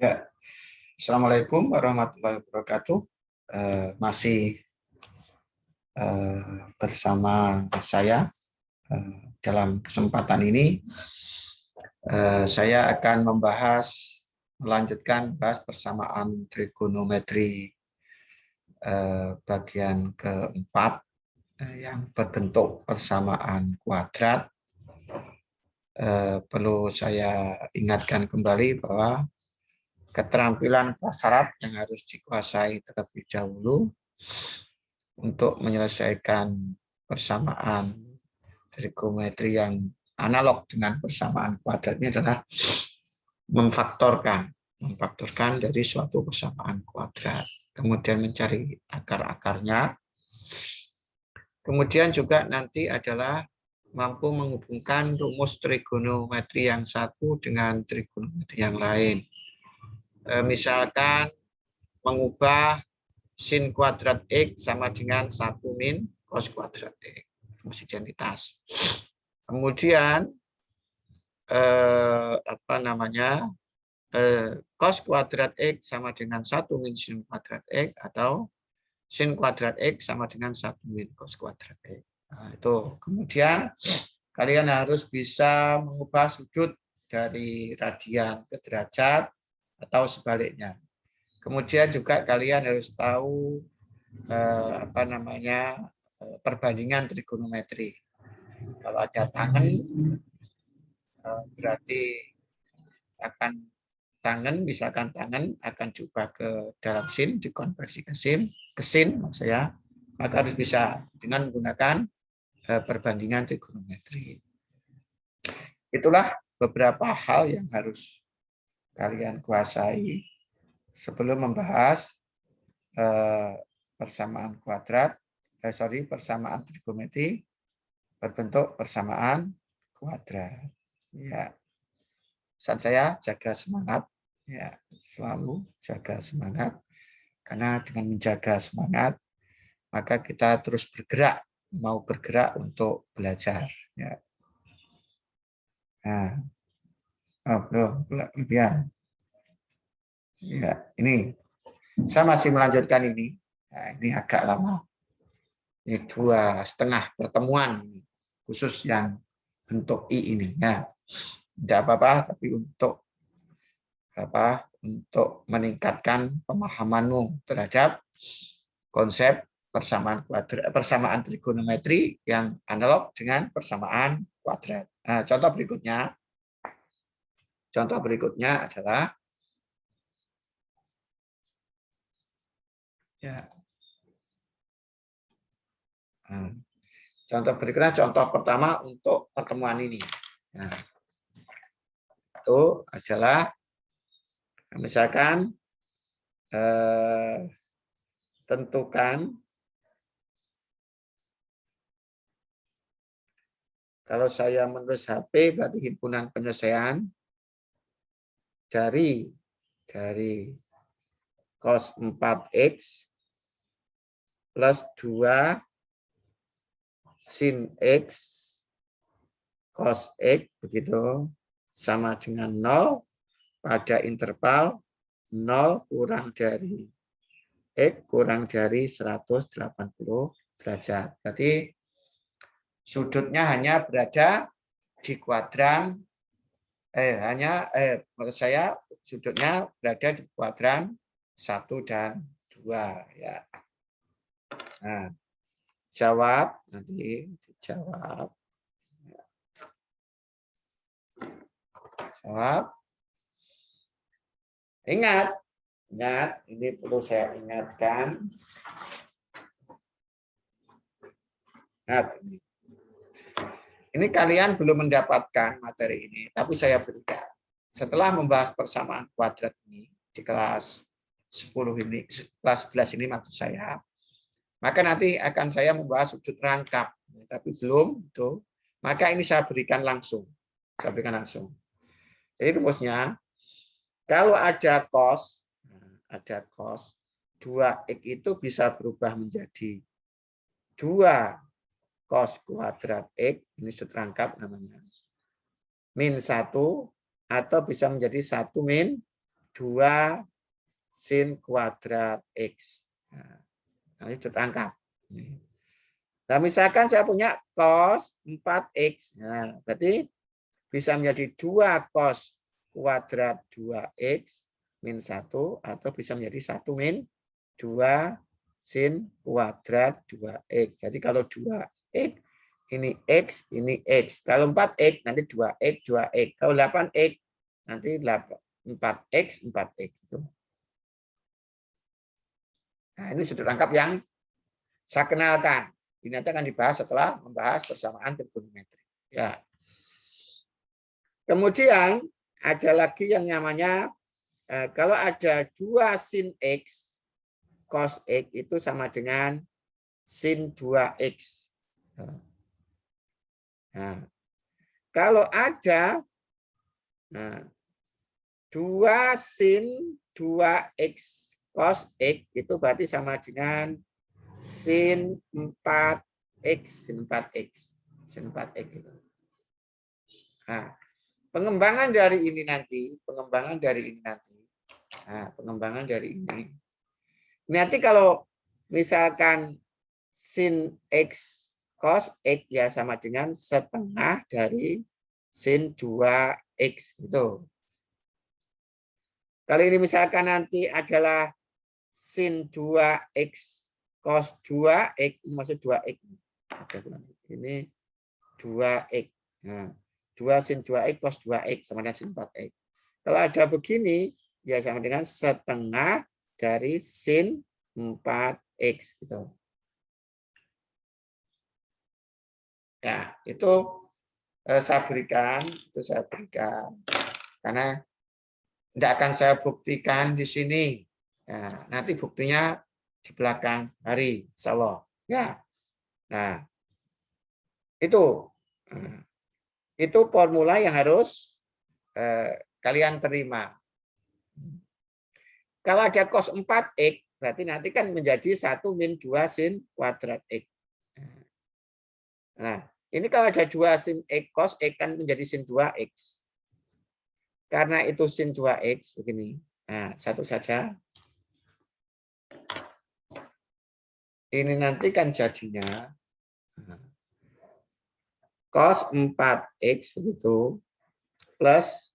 Ya, Assalamualaikum warahmatullahi wabarakatuh. Masih bersama saya dalam kesempatan ini, saya akan melanjutkan bahas persamaan trigonometri bagian keempat yang berbentuk persamaan kuadrat. Perlu saya ingatkan kembali bahwa keterampilan prasyarat yang harus dikuasai terlebih dahulu untuk menyelesaikan persamaan trigonometri yang analog dengan persamaan kuadrat ini adalah memfaktorkan dari suatu persamaan kuadrat, kemudian mencari akar-akarnya, kemudian juga nanti adalah mampu menghubungkan rumus trigonometri yang satu dengan trigonometri yang lain. Misalkan mengubah sin kuadrat X sama dengan 1 min cos kuadrat X, rumus identitas. Kemudian cos kuadrat X sama dengan 1 min sin kuadrat X, atau sin kuadrat X sama dengan 1 min cos kuadrat X. Nah, itu. Kemudian kalian harus bisa mengubah sudut dari radian ke derajat atau sebaliknya. Kemudian juga kalian harus tahu perbandingan trigonometri. Kalau ada tangen, berarti misalkan tangen akan diubah ke dalam sin, dikonversi ke sin maksud saya, maka harus bisa dengan menggunakan perbandingan trigonometri. Itulah beberapa hal yang harus kalian kuasai sebelum membahas persamaan trigonometri berbentuk persamaan kuadrat. Ya, pesan saya jaga semangat, ya, selalu jaga semangat, karena dengan menjaga semangat maka kita terus mau bergerak untuk belajar. Ya. Nah, kemudian. Ya, ini saya masih melanjutkan ini. Nah, ini agak lama. Ini 2,5 pertemuan ini, khusus yang bentuk I ini. Ya, tidak apa-apa, tapi untuk meningkatkan pemahamanmu terhadap konsep persamaan trigonometri yang analog dengan persamaan kuadrat. Nah, contoh berikutnya adalah contoh pertama untuk pertemuan ini. Nah, itu adalah misalkan tentukan, kalau saya menulis HP berarti himpunan penyelesaian dari cos 4X plus 2 sin X cos X, begitu, sama dengan 0 pada interval 0 kurang dari X kurang dari 180 derajat. Berarti sudutnya hanya berada di kuadran, menurut saya sudutnya berada di kuadran 1 dan 2. Ya. Nah, jawab, nanti dijawab. Jawab. Ingat, ini perlu saya ingatkan. Ini kalian belum mendapatkan materi ini, tapi saya berikan. Setelah membahas persamaan kuadrat ini di kelas 10 ini, kelas 11 ini maksud saya, maka nanti akan saya membahas sudut rangkap, tapi belum itu. Maka ini saya berikan langsung. Jadi rumusnya, kalau ada cos 2X itu bisa berubah menjadi 2 cos kuadrat X, ini sudut rangkap namanya, min 1, atau bisa menjadi 1 min 2 sin kuadrat X. Nah, itu terangkat. Nah, misalkan saya punya cos 4X. Nah, berarti bisa menjadi 2 cos kuadrat 2X min 1, atau bisa menjadi 1 min 2 sin kuadrat 2X. Jadi kalau 2X, ini X, ini X. Kalau 4X, nanti 2X, 2X. Kalau 8X, nanti 4X, 4X. Nah, ini sudut rangkap yang saya kenalkan. Ini nanti akan dibahas setelah membahas persamaan trigonometri. Ya. Kemudian ada lagi yang namanya kalau ada 2 sin X, cos X itu sama dengan sin 2X. Nah, kalau ada 2 sin 2X cos X itu berarti sama dengan sin 4X, sin 4X, sin 4X itu. Nah, pengembangan dari ini nanti. Nah, pengembangan dari ini. Nanti kalau misalkan sin X cos X ya sama dengan setengah dari sin 2X itu. Kalau ini misalkan nanti adalah sin 2X cos 2X, maksud 2X. Ini 2X. Nah, 2 sin 2X cos 2X sama dengan sin 4X. Kalau ada begini, ya sama dengan setengah dari sin 4X. Gitu. Ya, itu saya berikan. Karena tidak akan saya buktikan di sini. Ya, nanti buktinya di belakang hari, insya Allah. Ya. Nah, itu formula yang harus kalian terima. Kalau ada cos 4X, berarti nanti kan menjadi 1 min 2 sin kuadrat X. Nah, ini kalau ada 2 sin X, cos X kan menjadi sin 2X. Karena itu sin 2X, begini. Nah, satu saja. Ini nanti kan jadinya cos 4X begitu plus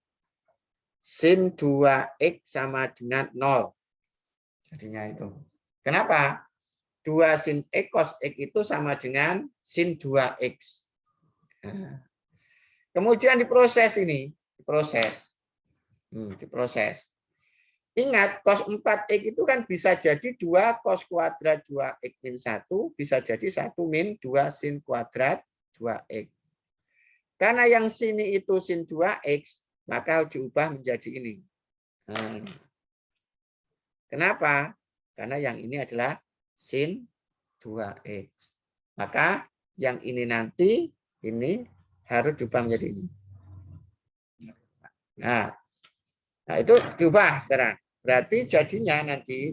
sin 2X sama dengan 0. Jadinya itu. Kenapa? 2 sin X cos X itu sama dengan sin 2X. Nah, kemudian diproses ini. Diproses. Ingat, cos 4X itu kan bisa jadi 2 cos kuadrat 2X min 1, bisa jadi 1 min 2 sin kuadrat 2X. Karena yang sini itu sin 2X, maka harus diubah menjadi ini. Nah, kenapa? Karena yang ini adalah sin 2X. Maka yang ini nanti, ini harus diubah menjadi ini. Nah itu diubah sekarang. Berarti jadinya nanti,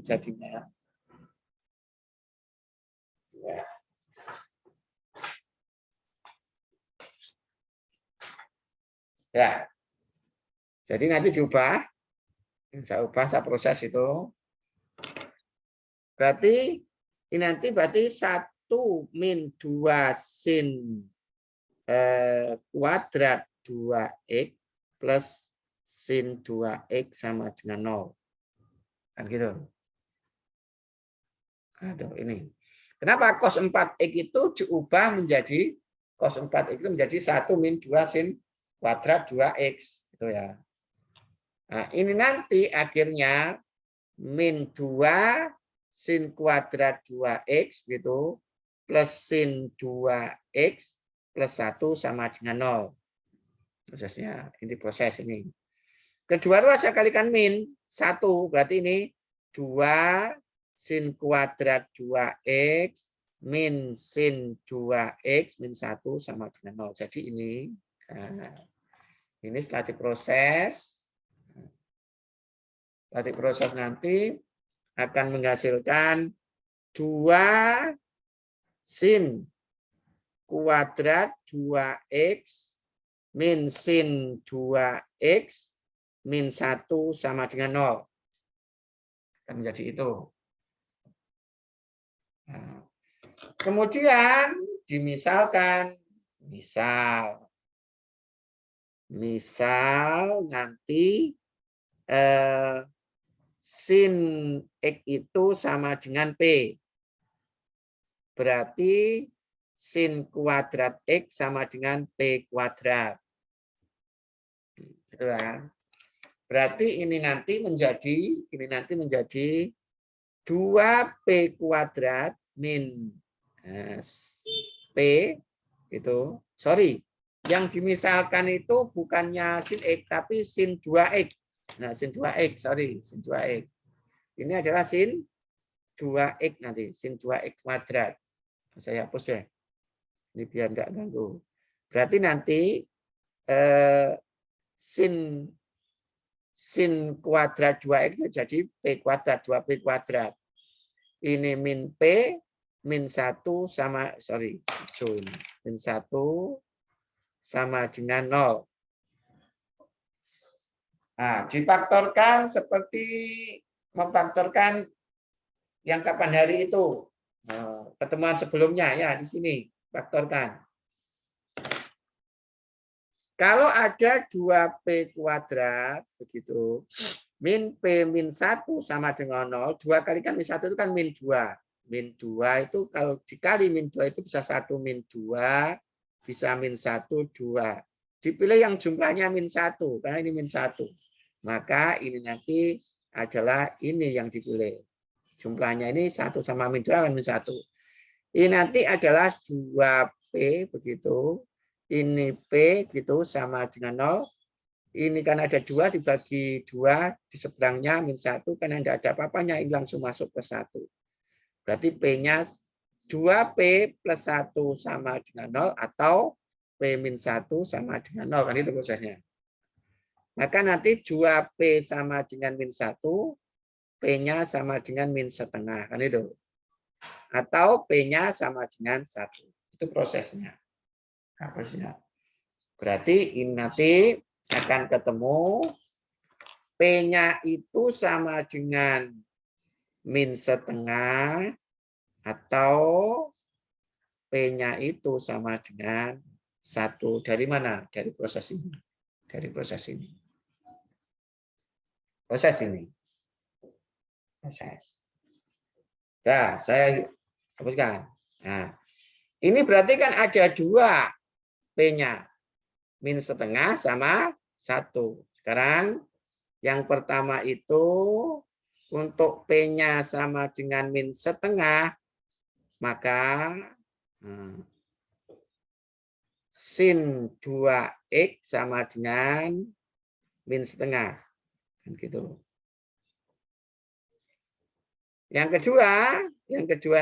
ya. Jadi nanti diubah. Saya ubah, saya proses itu. Berarti ini nanti berarti 1 min 2 sin kuadrat 2X plus sin 2X sama dengan 0. Kan gitu. Aduh, ini. Kenapa cos 4X itu diubah menjadi cos 4X itu menjadi 1 min 2 sin kuadrat 2X. Gitu ya. Nah, ini nanti akhirnya min 2 sin kuadrat 2X gitu plus sin 2X plus 1 sama dengan 0. Prosesnya, ini proses ini. Kedua saya kalikan min 1, berarti ini 2 sin kuadrat 2X min sin 2X min 1 sama dengan 0. Jadi ini, ini setelah diproses, nanti akan menghasilkan 2 sin kuadrat 2X min sin 2X min 1 sama dengan 0. Akan menjadi itu. Nah, kemudian dimisalkan, misal nanti sin X itu sama dengan P. Berarti sin kuadrat X sama dengan P kuadrat. Gitu kan? Berarti ini nanti menjadi 2P kuadrat min P itu. Sorry, yang dimisalkan itu bukannya sin X tapi sin 2X. Nah, sin 2X, sorry, sin 2X. Ini adalah sin 2X nanti, sin 2X kuadrat. Saya hapus ya. Ini biar enggak ganggu. Berarti nanti sin kuadrat 2X itu jadi P kuadrat, 2P kuadrat. Ini min P, min 1 sama, sorry, min 1 sama dengan 0. Nah, difaktorkan seperti memfaktorkan yang kapan hari itu. Pertemuan sebelumnya ya, di sini faktorkan. Kalau ada 2P kuadrat, begitu, min P min 1 sama dengan 0, 2 kalikan min 1 itu kan min 2. Min 2 itu kalau dikali min 2 itu bisa 1 min 2, bisa min 1, 2. Dipilih yang jumlahnya min 1, karena ini min 1. Maka ini nanti adalah ini yang dipilih. Jumlahnya ini 1 sama min 2 min 1. Ini nanti adalah 2P, begitu. Ini P gitu sama dengan 0. Ini kan ada 2 dibagi 2 di seberangnya min 1 karena tidak ada apa-apanya, ini langsung masuk ke 1. Berarti P-nya 2P plus 1 sama dengan 0 atau P min 1 sama dengan 0. Kan itu prosesnya. Maka nanti 2P sama dengan min 1, P-nya sama dengan min setengah. Kan itu. Atau P-nya sama dengan 1. Itu prosesnya. Harusnya. Berarti ini nanti akan ketemu P-nya itu sama dengan min setengah atau P-nya itu sama dengan 1. Dari mana? Dari proses ini. Dari proses ini. Proses ini. Proses. Nah, saya hapuskan. Nah, ini berarti kan ada 2 P-nya. Min setengah sama 1. Sekarang yang pertama itu untuk P-nya sama dengan min setengah, maka sin 2X sama dengan min setengah. Gitu. Yang kedua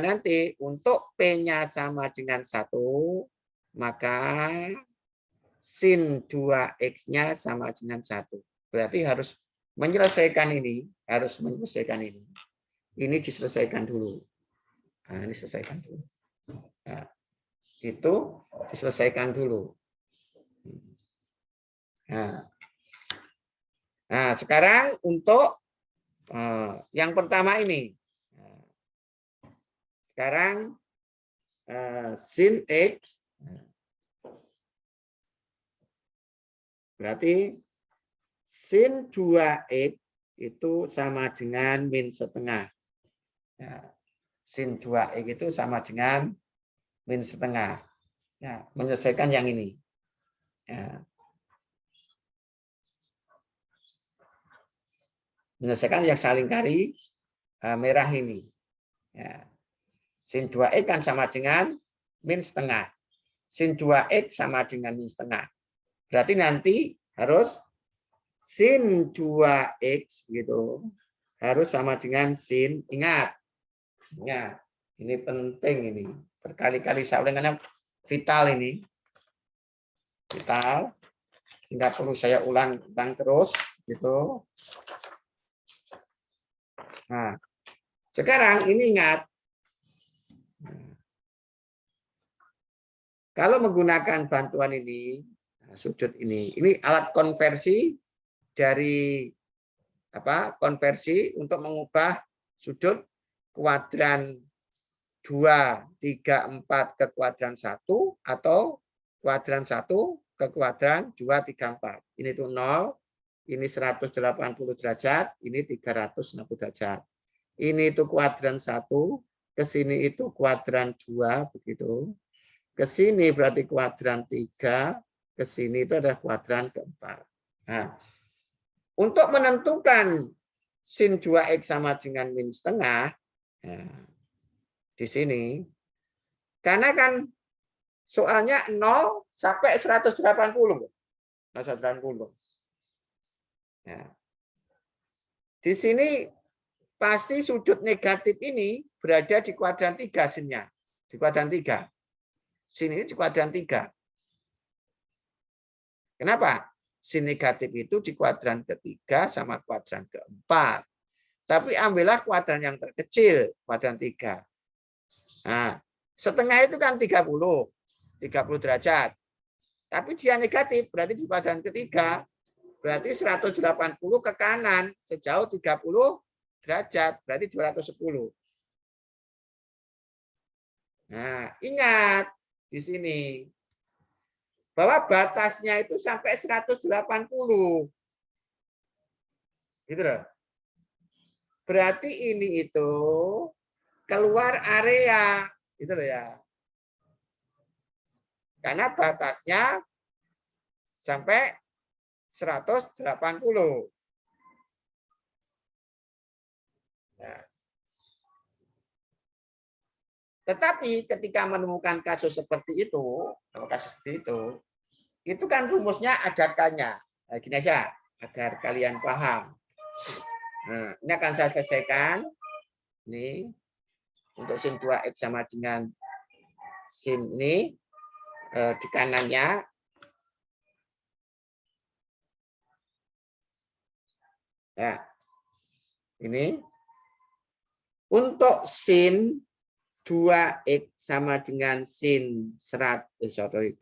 nanti untuk P-nya sama dengan 1, maka sin 2X-nya sama dengan 1. Berarti harus menyelesaikan ini. Ini diselesaikan dulu. Nah, ini selesaikan dulu. Nah, itu diselesaikan dulu. Nah, sekarang untuk yang pertama ini. Sekarang sin X berarti sin 2X itu sama dengan min setengah. Ya, sin 2X itu sama dengan min setengah. Ya, menyelesaikan yang ini. Ya. Menyelesaikan yang saling kari merah ini. Ya. Sin 2X kan sama dengan min setengah. Sin 2X sama dengan min setengah. Berarti nanti harus sin 2X gitu. Harus sama dengan sin. Ingat. Ya, ini penting ini. Berkali-kali saya ulang karena vital ini. Vital. Sehingga perlu saya ulang terus gitu. Nah, sekarang ini ingat. Kalau menggunakan bantuan ini, sudut ini alat konversi dari konversi untuk mengubah sudut kuadran 2, 3, 4 ke kuadran 1 atau kuadran 1 ke kuadran 2, 3, 4. Ini tuh 0, ini 180 derajat, ini 360 derajat. Ini itu kuadran 1, ke sini itu kuadran 2 begitu. Ke sini berarti kuadran 3, ke sini itu adalah kuadran keempat. Nah, untuk menentukan sin 2x sama dengan min setengah, nah, di sini, karena kan soalnya 0 sampai 180. 180. Nah, di sini pasti sudut negatif ini berada di kuadran 3 sinnya. Di kuadran 3. Sin ini di kuadran 3. Kenapa? Sin negatif itu di kuadran ketiga sama kuadran keempat. Tapi ambillah kuadran yang terkecil, kuadran 3. Nah, setengah itu kan 30 derajat. Tapi dia negatif, berarti di kuadran ketiga, berarti 180 ke kanan sejauh 30 derajat, berarti 210. Nah, ingat di sini bahwa batasnya itu sampai 180. Gitu loh. Berarti ini itu keluar area, gitu loh ya. Karena batasnya sampai 180. Nah. Tetapi ketika menemukan kasus seperti itu, itu kan rumusnya ada K-nya. Nah, gini aja, agar kalian paham. Nah, ini akan saya selesaikan. Ini untuk sin 2x sama dengan sin ini di kanannya. Nah, ini untuk sin 2x sama dengan sin 210.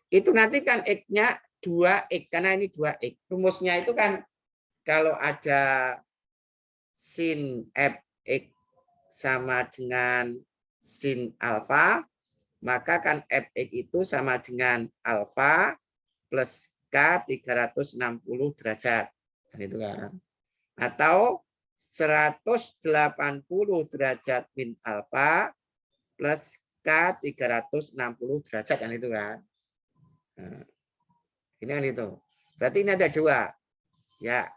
Itu nanti kan x-nya 2x karena ini 2x. Rumusnya itu kan kalau ada sin fx sama dengan sin alfa, maka kan fx itu sama dengan alfa plus k 360 derajat. Kan itu kan. Atau 180 derajat min alfa plus K 360 derajat kan itu kan. Nah, ini kan itu. Berarti ini ada 2. Ya.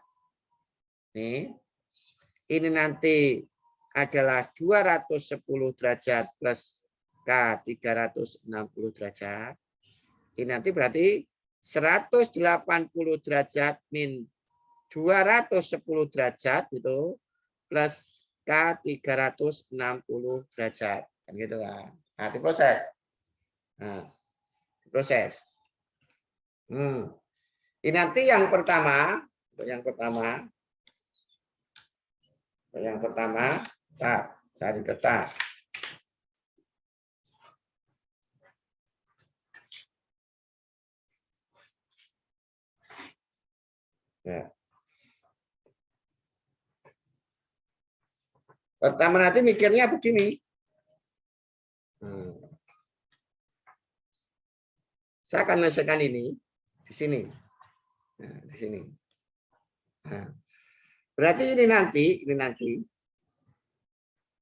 Ini nanti adalah 210 derajat plus K 360 derajat. Ini nanti berarti 180 derajat min 210 derajat itu plus K 360 derajat kan gitu kan. Nah, diproses. Nah, diproses. Ini nanti yang pertama, cari kertas. Ya. Pertama nanti mikirnya begini. Saya akan menyelesaikan ini di sini. Nah, di sini. Nah, berarti ini nanti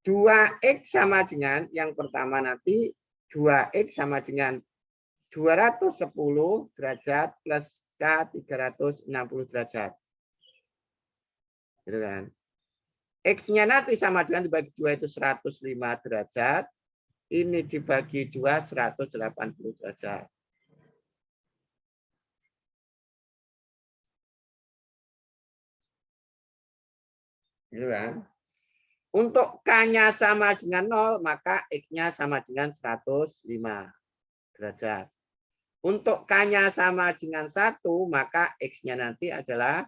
2x sama dengan yang pertama nanti 2x sama dengan 210 derajat plus K 360 derajat. Gitu kan. X-nya nanti sama dengan dibagi 2 itu 105 derajat. Ini dibagi 2 180 derajat. Gitu kan. Untuk K-nya sama dengan 0, maka X-nya sama dengan 105 derajat. Untuk K-nya sama dengan 1, maka X-nya nanti adalah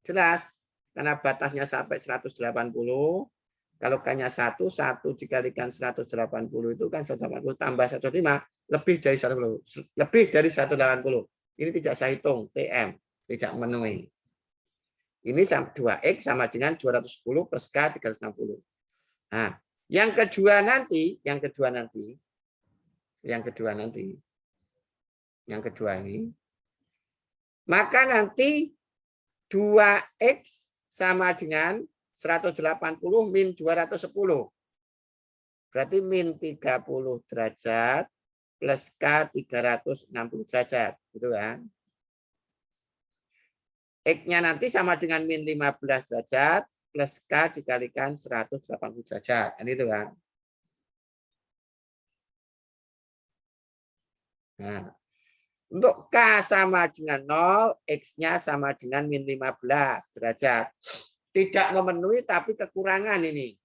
jelas. Karena batasnya sampai 180. Kalau K-nya 1 dikalikan 180 itu kan 180 tambah 105, lebih dari 180. Lebih dari 180. Ini tidak saya hitung, TM. Tidak memenuhi. Ini 2X sama dengan 210 plus K 360. Nah, yang kedua nanti ini, maka nanti 2X sama dengan 180 min 210. Berarti min 30 derajat plus K 360 derajat. Gitu kan. X-nya nanti sama dengan min 15 derajat plus K dikalikan 180 derajat. Ini itu kan. Nah, untuk K sama dengan 0, X-nya sama dengan min 15 derajat. Tidak memenuhi tapi kekurangan ini.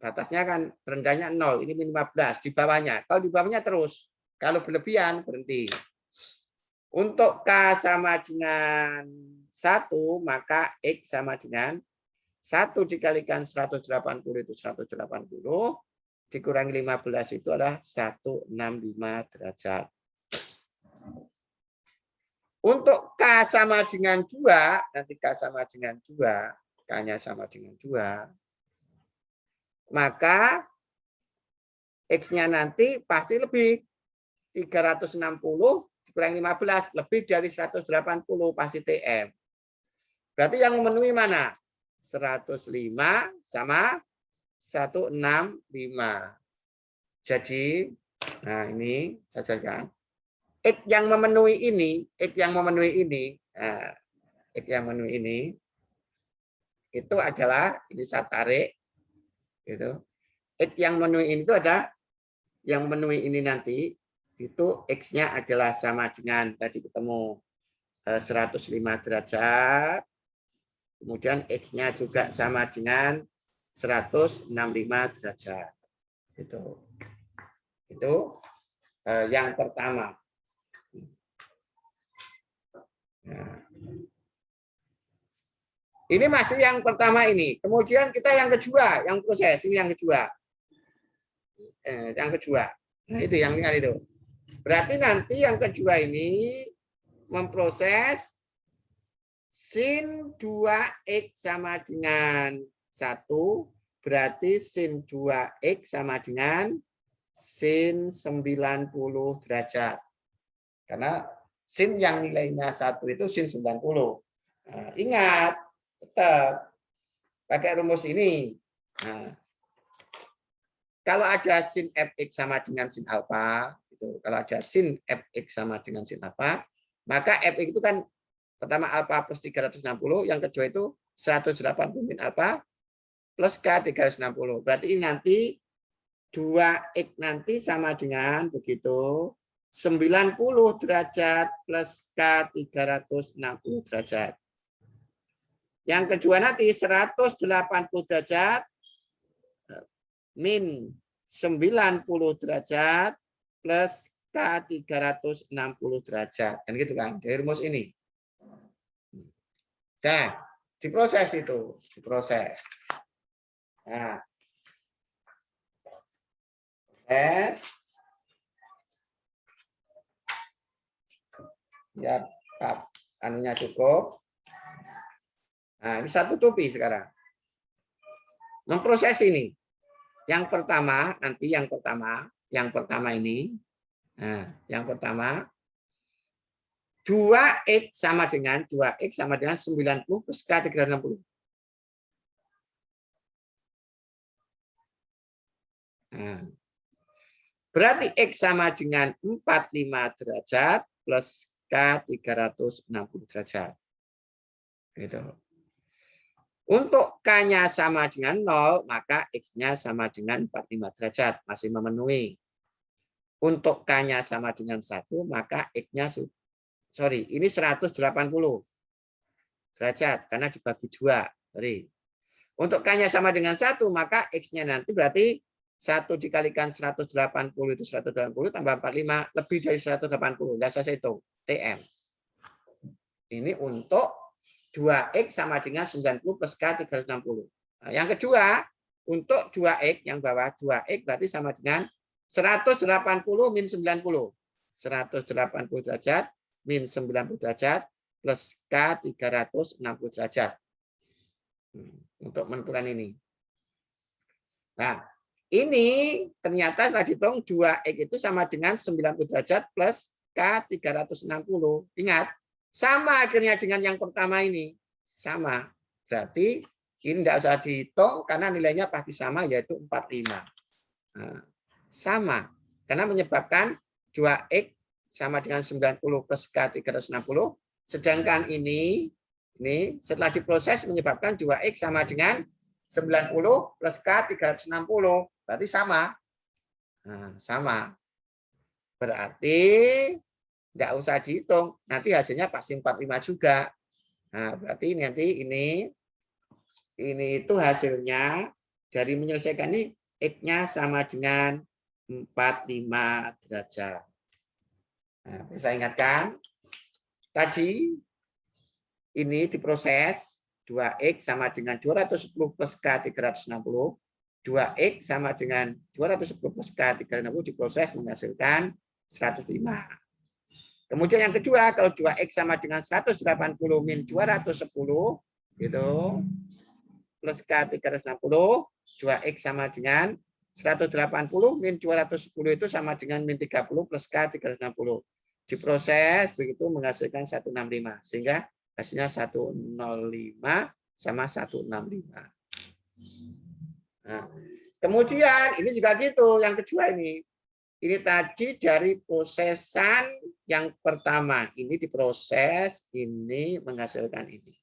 Batasnya kan rendahnya 0, ini min 15 di bawahnya. Kalau di bawahnya terus, kalau berlebihan berhenti. Untuk K sama dengan 1, maka X sama dengan 1 dikalikan 180 itu 180, dikurangi 15 itu adalah 165 derajat. Untuk K sama dengan 2, nanti K sama dengan 2, K-nya sama dengan 2, maka X-nya nanti pasti lebih. 360 dikurangi 15, lebih dari 180 pasti TM. Berarti yang memenuhi mana? 105 sama 165. Jadi, nah ini saya jelaskan. X yang memenuhi ini, itu adalah, ini saya tarik, gitu. X yang memenuhi ini itu ada, yang memenuhi ini nanti, itu X-nya adalah sama dengan tadi ketemu 105 derajat, kemudian X-nya juga sama dengan 165 derajat. Itu yang pertama. Nah. Ini masih yang pertama ini. Kemudian kita yang kedua, yang proses ini yang kedua. Nah, itu yang tinggal itu. Berarti nanti yang kedua ini memproses sin 2X sama dengan 1, berarti sin 2X sama dengan sin 90 derajat. Karena sin yang nilainya 1 itu sin 90. Nah, ingat, tetap pakai rumus ini. Nah, kalau ada sin fx sama dengan sin alfa, kalau ada sin fx sama dengan sin alfa, maka fx itu kan pertama alfa plus 360, yang kedua itu 180 min alfa plus K 360. Berarti ini nanti 2x nanti sama dengan begitu 90 derajat plus K 360 derajat. Yang kedua nanti 180 derajat min 90 derajat plus K 360 derajat. Kan gitu kan, dari rumus ini. Dan diproses itu, diproses. Nah, ya, anunya cukup. Nah, ini satu tutupi sekarang. Memproses ini. Yang pertama, nanti yang pertama ini. Nah, yang pertama 2x sama dengan 90 plus K 360. Nah, berarti x sama dengan 45 derajat plus K 360 derajat. Gitu. Untuk K-nya sama dengan 0, maka X-nya sama dengan 45 derajat, masih memenuhi. Untuk K-nya sama dengan 1, maka X-nya, ini 180 derajat, karena dibagi 2. Sorry. Untuk K-nya sama dengan 1, maka X-nya nanti berarti 1 dikalikan 180 itu 180, tambah 45, lebih dari 180. Tidak saya hitung, TM. Ini untuk 2X sama dengan 90 plus K 360. Nah, yang kedua, untuk 2X yang bawah 2X berarti sama dengan 180 min 90. 180 derajat min 90 derajat plus K 360 derajat. Untuk menentukan ini. Nah, ini ternyata setelah dihitung 2X itu sama dengan 90 derajat plus K 360. Ingat, sama akhirnya dengan yang pertama ini. Sama. Berarti ini tidak usah dihitung karena nilainya pasti sama, yaitu 45. Nah, sama. Karena menyebabkan 2X sama dengan 90 plus K 360. Sedangkan ini setelah diproses menyebabkan 2X sama dengan 90 plus K 360. Berarti sama. Nah, sama. Berarti nggak usah dihitung. Nanti hasilnya pasti 45 juga. Nah, berarti nanti ini itu hasilnya dari menyelesaikan ini X-nya sama dengan 45 derajat. Nah, saya ingatkan tadi ini diproses 2X sama dengan 210 plus K 360. 2X sama dengan 210 plus K 360 diproses menghasilkan 105. Kemudian yang kedua, kalau 2X sama dengan 180 min 210, gitu, plus K 360, 2X sama dengan 180 min 210 itu sama dengan min 30 plus K 360. Diproses, begitu menghasilkan 165. Sehingga hasilnya 105 sama 165. Nah, kemudian ini juga gitu, yang kedua ini. Ini tadi dari prosesan yang pertama. Ini diproses, ini menghasilkan ini.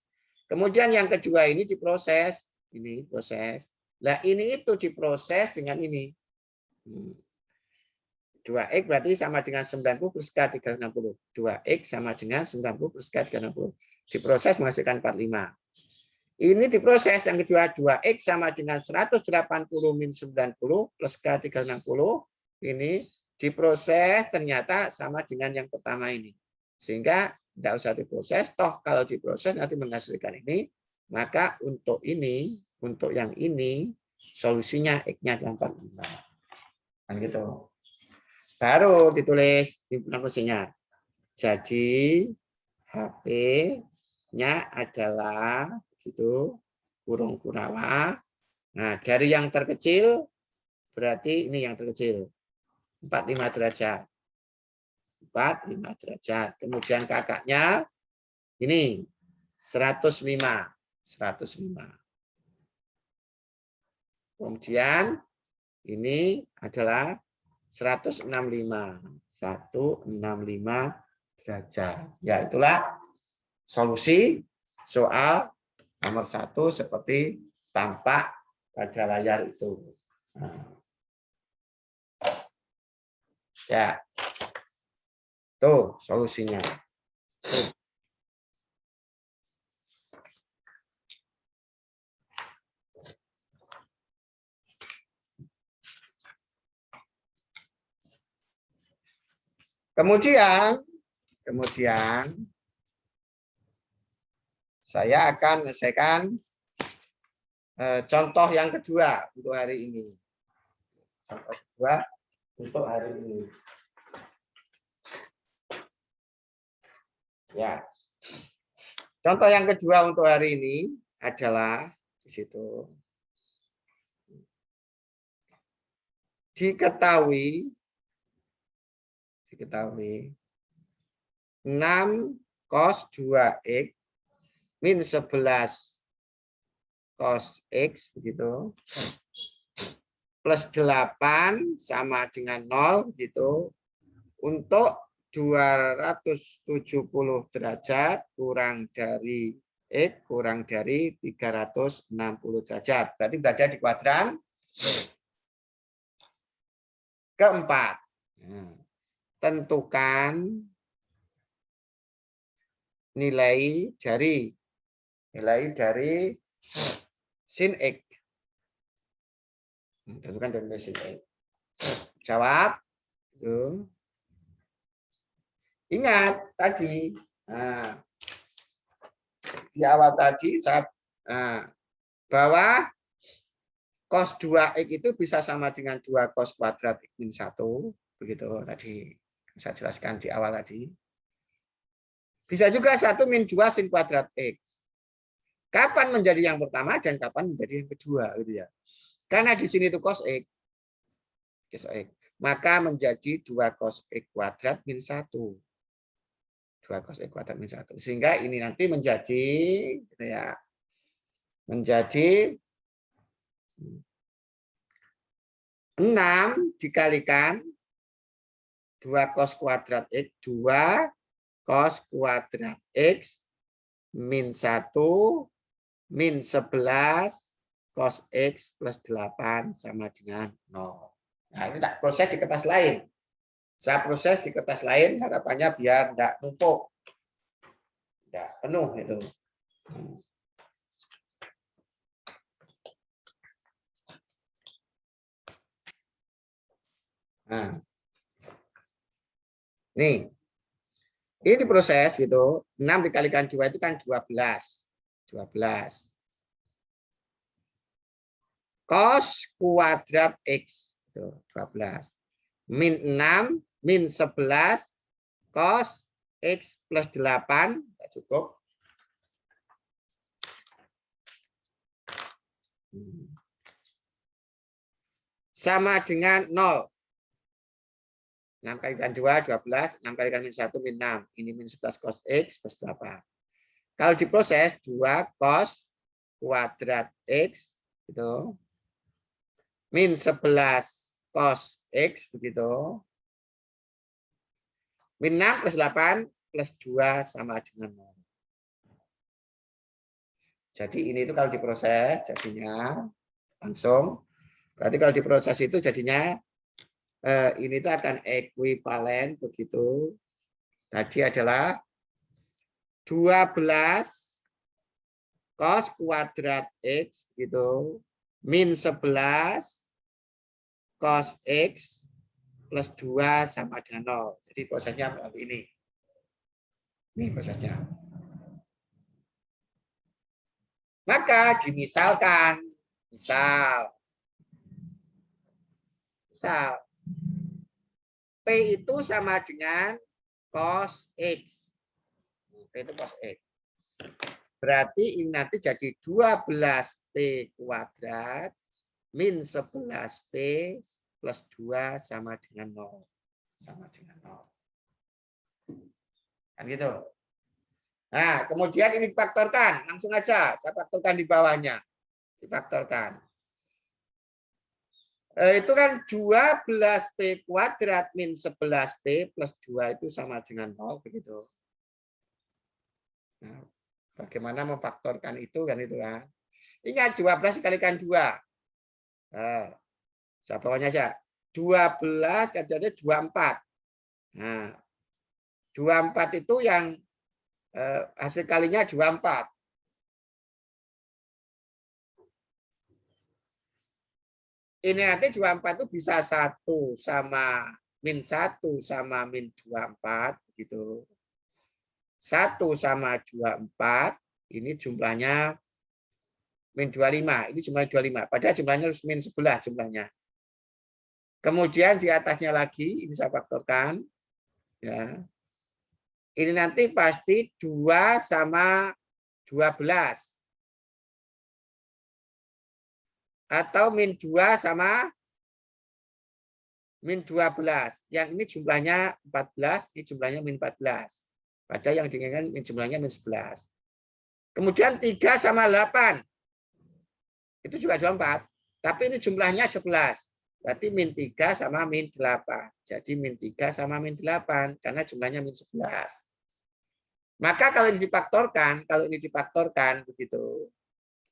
Kemudian yang kedua ini diproses, ini proses. Nah, ini itu diproses dengan ini. 2X berarti sama dengan 90 plus K 360. 2X sama dengan 90 plus K 360. Diproses menghasilkan 45. Ini diproses yang kedua 2X sama dengan 180 min 90 plus K 360. Ini diproses ternyata sama dengan yang pertama ini. Sehingga tidak usah diproses. Toh kalau diproses nanti menghasilkan ini. Maka untuk ini, untuk yang ini, solusinya X-nya adalah 45. Kan gitu. Baru ditulis himpunan fungsinya. Jadi HP-nya adalah gitu kurung Kurawa. Nah, dari yang terkecil berarti ini yang terkecil. 45 derajat. 45 derajat. Kemudian kakaknya ini 105. 105. Kemudian ini adalah 165. 165 derajat. Ya, itulah solusi soal nomor 1 seperti tampak pada layar itu. Nah. Ya. Tuh solusinya. Kemudian saya akan menyelesaikan contoh yang kedua untuk hari ini. Contoh kedua untuk hari ini. Ya. Contoh yang kedua untuk hari ini adalah di situ. Diketahui 6 cos 2X min 11 cos X begitu plus 8 sama dengan 0 gitu untuk 270 derajat kurang dari X kurang dari 360 derajat. Berarti berada di kuadran keempat. Tentukan nilai dari sin X. Tentukan dari sin X. Jawab. Tuh. Ingat tadi. Nah, di awal tadi bahwa cos 2X itu bisa sama dengan 2 cos kuadrat X min 1. Begitu tadi saya jelaskan di awal tadi. Bisa juga 1 min 2 sin kuadrat X. Kapan menjadi yang pertama dan kapan menjadi yang kedua, gitu ya. Karena di sini itu cos X. Maka menjadi 2 cos X kuadrat min 1. 2 cos X kuadrat min 1. Sehingga ini nanti menjadi, gitu ya, menjadi 6 dikalikan 2 cos kuadrat X, 2 cos kuadrat X min 1 min 11 cos X plus 8 sama dengan 0. Nah, ini tak proses di kertas lain. Saya proses di kertas lain, harapannya biar tidak numpuk. Tidak penuh itu. Nah, nih. Ini proses gitu. 6 dikalikan 2 itu kan 12. 12. Cos kuadrat X. 12. Min 6, min 11, cos X plus 8. Cukup. Sama dengan 0. 6 kalikan 2, 12. 6 kalikan min 1, min 6. Ini min 11 cos X plus 8. Kalau diproses, 2 cos kuadrat X. Gitu. Min 11 cos X. Begitu. Min 6 plus 8 plus 2 sama dengan 0. Jadi ini itu kalau diproses, jadinya langsung. Berarti kalau diproses itu jadinya ini itu akan ekuivalen begitu. Tadi adalah 12 cos kuadrat X gitu min 11 cos X plus 2 sama dengan 0. Jadi prosesnya seperti ini. Ini prosesnya. Maka dimisalkan, misal P itu sama dengan cos X. P itu cos X. Berarti ini nanti jadi 12P kuadrat min 11P plus 2 sama dengan 0. Sama dengan 0. Kan gitu. Nah, kemudian ini difaktorkan. Langsung aja saya faktorkan di bawahnya. Difaktorkan. Itu kan 12P kuadrat min 11P plus 2 itu sama dengan 0. Begitu. Nah, bagaimana memfaktorkan itu kan itu kan. Ingat 12 dikalikan 2. Nah, saya bawahnya aja. 12 kan jadi 24. Nah, 24 itu yang hasil kalinya 24. Ini nanti 24 itu bisa 1 sama min 1 sama min 24 gitu. 1 sama 24 ini jumlahnya min 25. Ini jumlahnya 25. Padahal jumlahnya harus min 11 jumlahnya. Kemudian di atasnya lagi ini saya faktorkan ya. Ini nanti pasti 2 sama 12. Atau min 2 sama min 12. Yang ini jumlahnya 14, ini jumlahnya min 14. Padahal yang diinginkan jumlahnya min 11. Kemudian 3 sama 8. Itu juga 24. Tapi ini jumlahnya 11. Berarti min 3 sama min 8. Jadi min 3 sama min 8. Karena jumlahnya min 11. Maka kalau ini difaktorkan, begitu.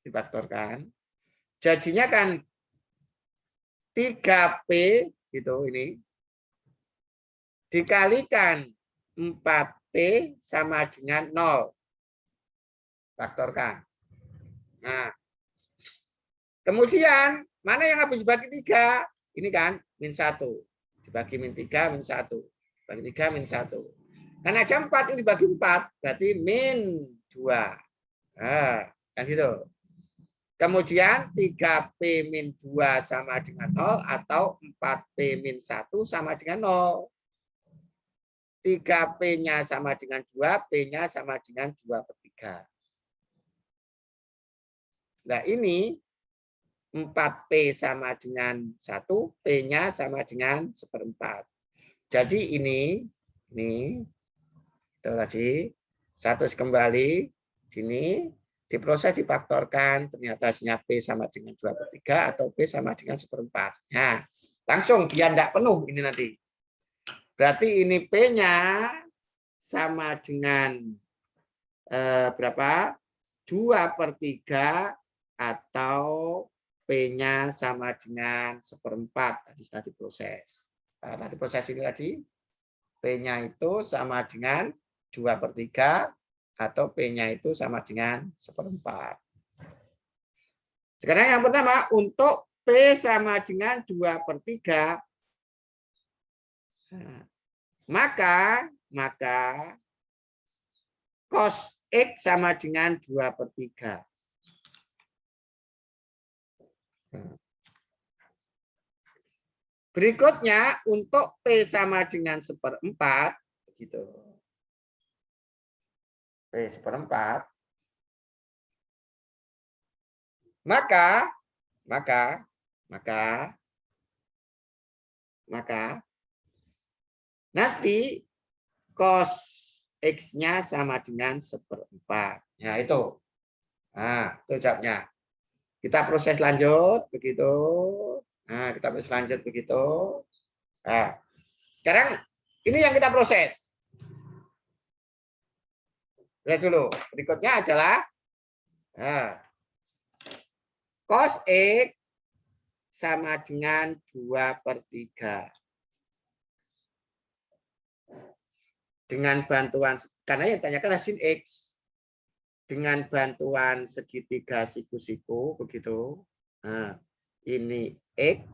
Difaktorkan. Jadinya kan 3P gitu ini dikalikan 4P sama dengan 0. Faktorkan. Nah, kemudian mana yang habis dibagi 3? Ini kan min 1. Dibagi min 3, min 1. Bagi 3, min 1. Karena ada 4, ini dibagi 4. Berarti min 2. Nah, kan gitu. Kemudian 3P min 2 sama dengan 0 atau 4P min 1 sama dengan 0. 3P-nya sama dengan 2, P-nya sama dengan 2/3. Nah, ini 4P sama dengan 1, P-nya sama dengan 1/4. Jadi ini itu tadi 100 kembali, sini diproses difaktorkan, ternyata hasilnya P sama dengan 2/3 atau P sama dengan 1/4. Nah, langsung biar tidak penuh ini nanti. Berarti ini P-nya sama dengan berapa? 2/3 atau P-nya sama dengan 1/4 tadi sudah diproses. Nah, tadi proses ini tadi P-nya itu sama dengan 2/3 atau P-nya itu sama dengan 1/4. Sekarang yang pertama untuk P sama dengan 2/3, maka cos X sama dengan 2/3. Berikutnya untuk P sama dengan 1/4, begitu. P 1/4. Maka nanti cos X-nya sama dengan 1/4. Nah, itu. Nah, itu jawabnya. Kita proses lanjut begitu. Nah, kita proses lanjut begitu. Nah, sekarang ini yang kita proses. Lihat dulu. Berikutnya adalah cos X sama dengan 2/3. Dengan bantuan, karena yang ditanyakan hasil X. Dengan bantuan segitiga siku-siku, begitu. Nah, ini X.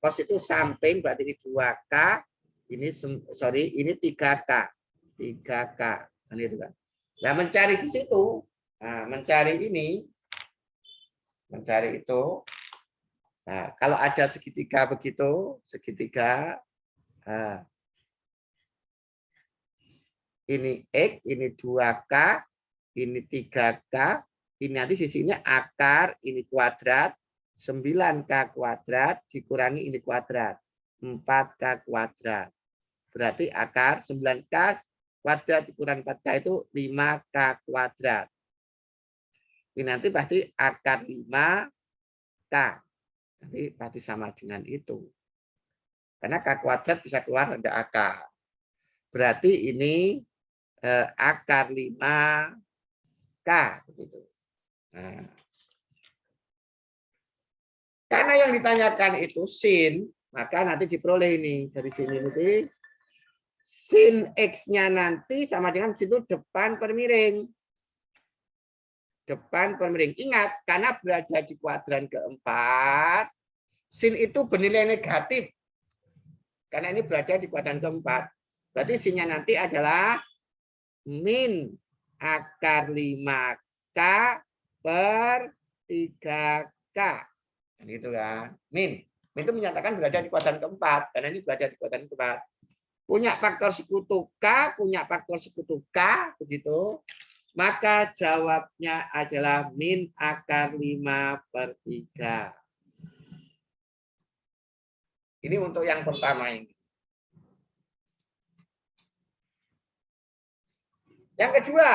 Cos itu samping, berarti ini 2K. Ini 3K. 3K. Kan itu kan. Nah, mencari di situ. Nah, mencari itu. Nah, kalau ada segitiga begitu, segitiga. Nah, ini X, ini 2K, ini 3K, ini nanti sisinya akar, ini kuadrat, 9K kuadrat dikurangi ini kuadrat, 4K kuadrat. Berarti akar 9K kuadrat dikurangi 4K itu 5K kuadrat. Ini nanti pasti akar 5K. Nanti pasti sama dengan itu. Karena K kuadrat bisa keluar ada akar. Berarti ini akar 5K. Begitu. Nah. Karena yang ditanyakan itu sin, maka nanti diperoleh ini. Dari sini nanti sin X-nya nanti sama dengan situ depan per miring. Depan per miring. Ingat, karena berada di kuadran keempat, sin itu bernilai negatif. Karena ini berada di kuadran keempat. Berarti sinnya nanti adalah min akar 5K per 3K. Dan itu kan. Min itu menyatakan berada di kuadran keempat. Karena ini berada di kuadran keempat. Punya faktor sekutu K, punya faktor sekutu K, begitu. Maka jawabnya adalah min akar 5/3. Ini untuk yang pertama ini. Yang kedua,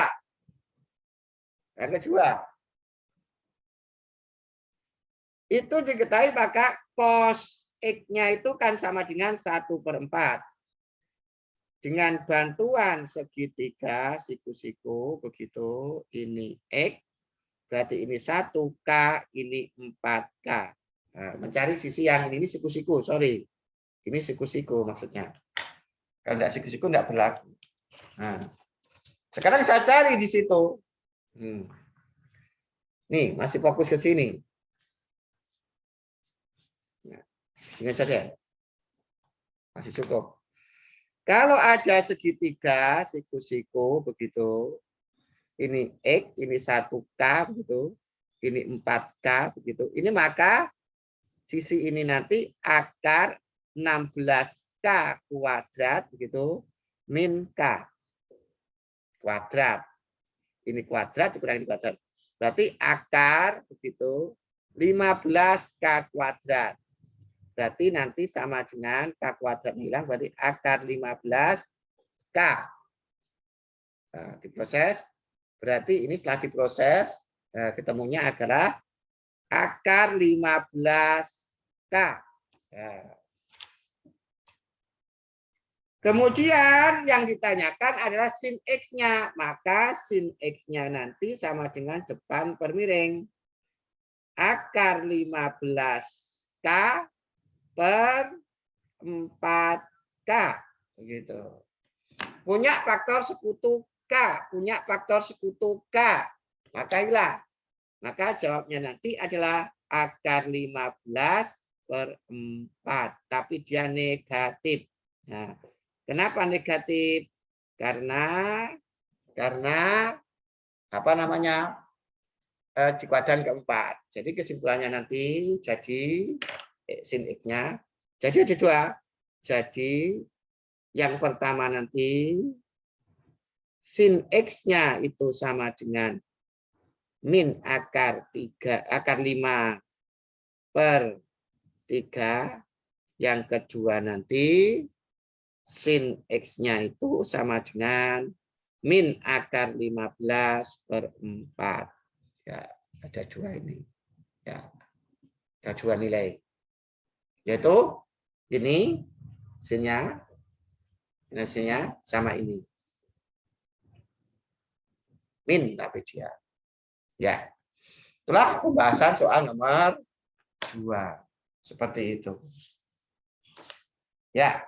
itu diketahui maka cos X-nya itu kan sama dengan 1/4. Dengan bantuan segitiga siku-siku, begitu, ini X, berarti ini 1K, ini 4K. Nah, mencari sisi yang ini siku-siku, sorry. Ini siku-siku maksudnya. Kalau tidak siku-siku tidak berlaku. Nah, sekarang saya cari di situ. Nih, masih fokus ke sini. Nah, ingat saja. Masih cukup. Kalau ada segitiga siku-siku begitu, ini X, ini 1K begitu, ini 4K begitu. Ini maka sisi ini nanti akar 16K kuadrat begitu min K kuadrat. Ini kuadrat dikurangi kuadrat. Berarti akar begitu 15K kuadrat. Berarti nanti sama dengan K kuadrat hilang, berarti akar 15K. Nah, diproses. Berarti ini setelah diproses, ketemunya adalah akar 15K. Nah. Kemudian yang ditanyakan adalah sin X-nya. Maka sin X-nya nanti sama dengan depan per miring. Akar 15K per 4K. Begitu. Punya faktor sekutu K. Punya faktor sekutu K. Maka jawabnya nanti adalah akar 15 per 4. Tapi dia negatif. Nah, kenapa negatif? Karena apa namanya? Di kuadran keempat. Jadi kesimpulannya nanti jadi sin X-nya. Jadi ada dua. Jadi yang pertama nanti sin X-nya itu sama dengan min akar 5 per 3. Yang kedua nanti sin X-nya itu sama dengan min akar 15 per 4. Ya, ada dua ini. Ya, ada dua nilai. Yaitu ini sinnya sama ini. Min tapi dia. Ya. Itulah pembahasan soal nomor 2. Seperti itu. Ya.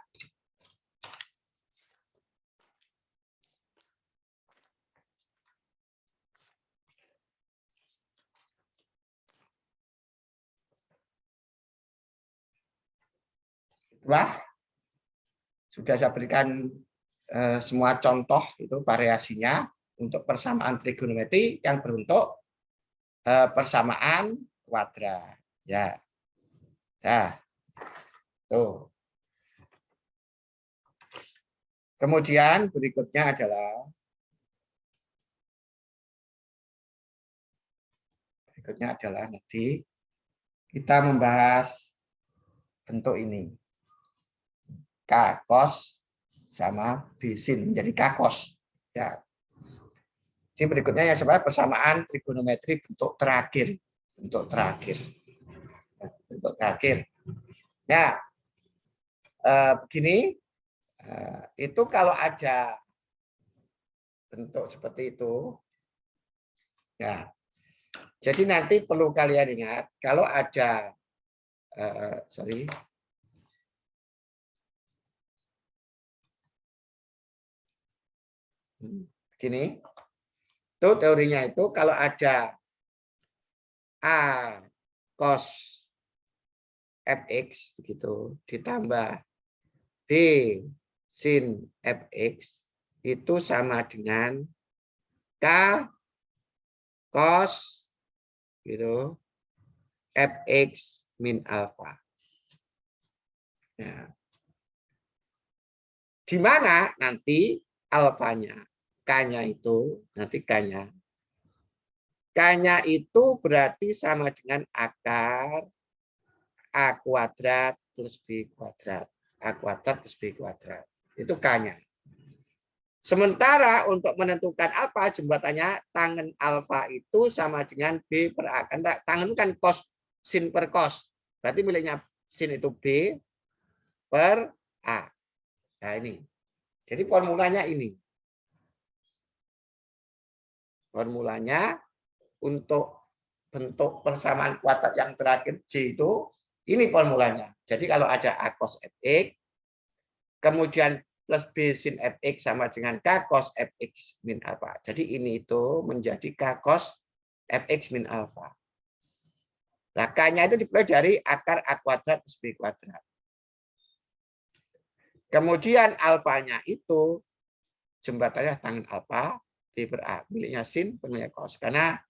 Wah, sudah saya berikan semua contoh itu variasinya untuk persamaan trigonometri yang berbentuk persamaan kuadrat. Ya, nah, tuh. Kemudian berikutnya adalah nanti kita membahas bentuk ini. K cos sama B sin menjadi K cos. Ya. Jadi berikutnya yang sebenarnya persamaan trigonometri bentuk terakhir. Bentuk terakhir. Ya. Begini. Itu kalau ada bentuk seperti itu. Ya. Jadi nanti perlu kalian ingat kalau ada begini, itu teorinya itu kalau ada A cos fx begitu ditambah B sin fx itu sama dengan K cos gitu fx min alfa. Ya. Di mana nanti alfanya, K-nya itu, nanti K-nya. K-nya itu berarti sama dengan akar A kuadrat plus B kuadrat. A kuadrat plus B kuadrat. Itu K-nya. Sementara untuk menentukan alfa, jembatannya tangen alfa itu sama dengan B per A. Karena tangen itu kan cos, sin per cos. Berarti miliknya sin itu B per A. Nah ini. Jadi formulanya ini. Formulanya untuk bentuk persamaan kuadrat yang terakhir J itu, ini formulanya. Jadi kalau ada A cos fx, kemudian plus B sin fx sama dengan K cos fx min alfa. Jadi ini itu menjadi K cos fx min alfa. Nah, K-nya itu diperoleh dari akar A kuadrat plus B kuadrat. Kemudian alfanya itu jembatannya tangen alfa B per A. Miliknya sin, miliknya cos. Karena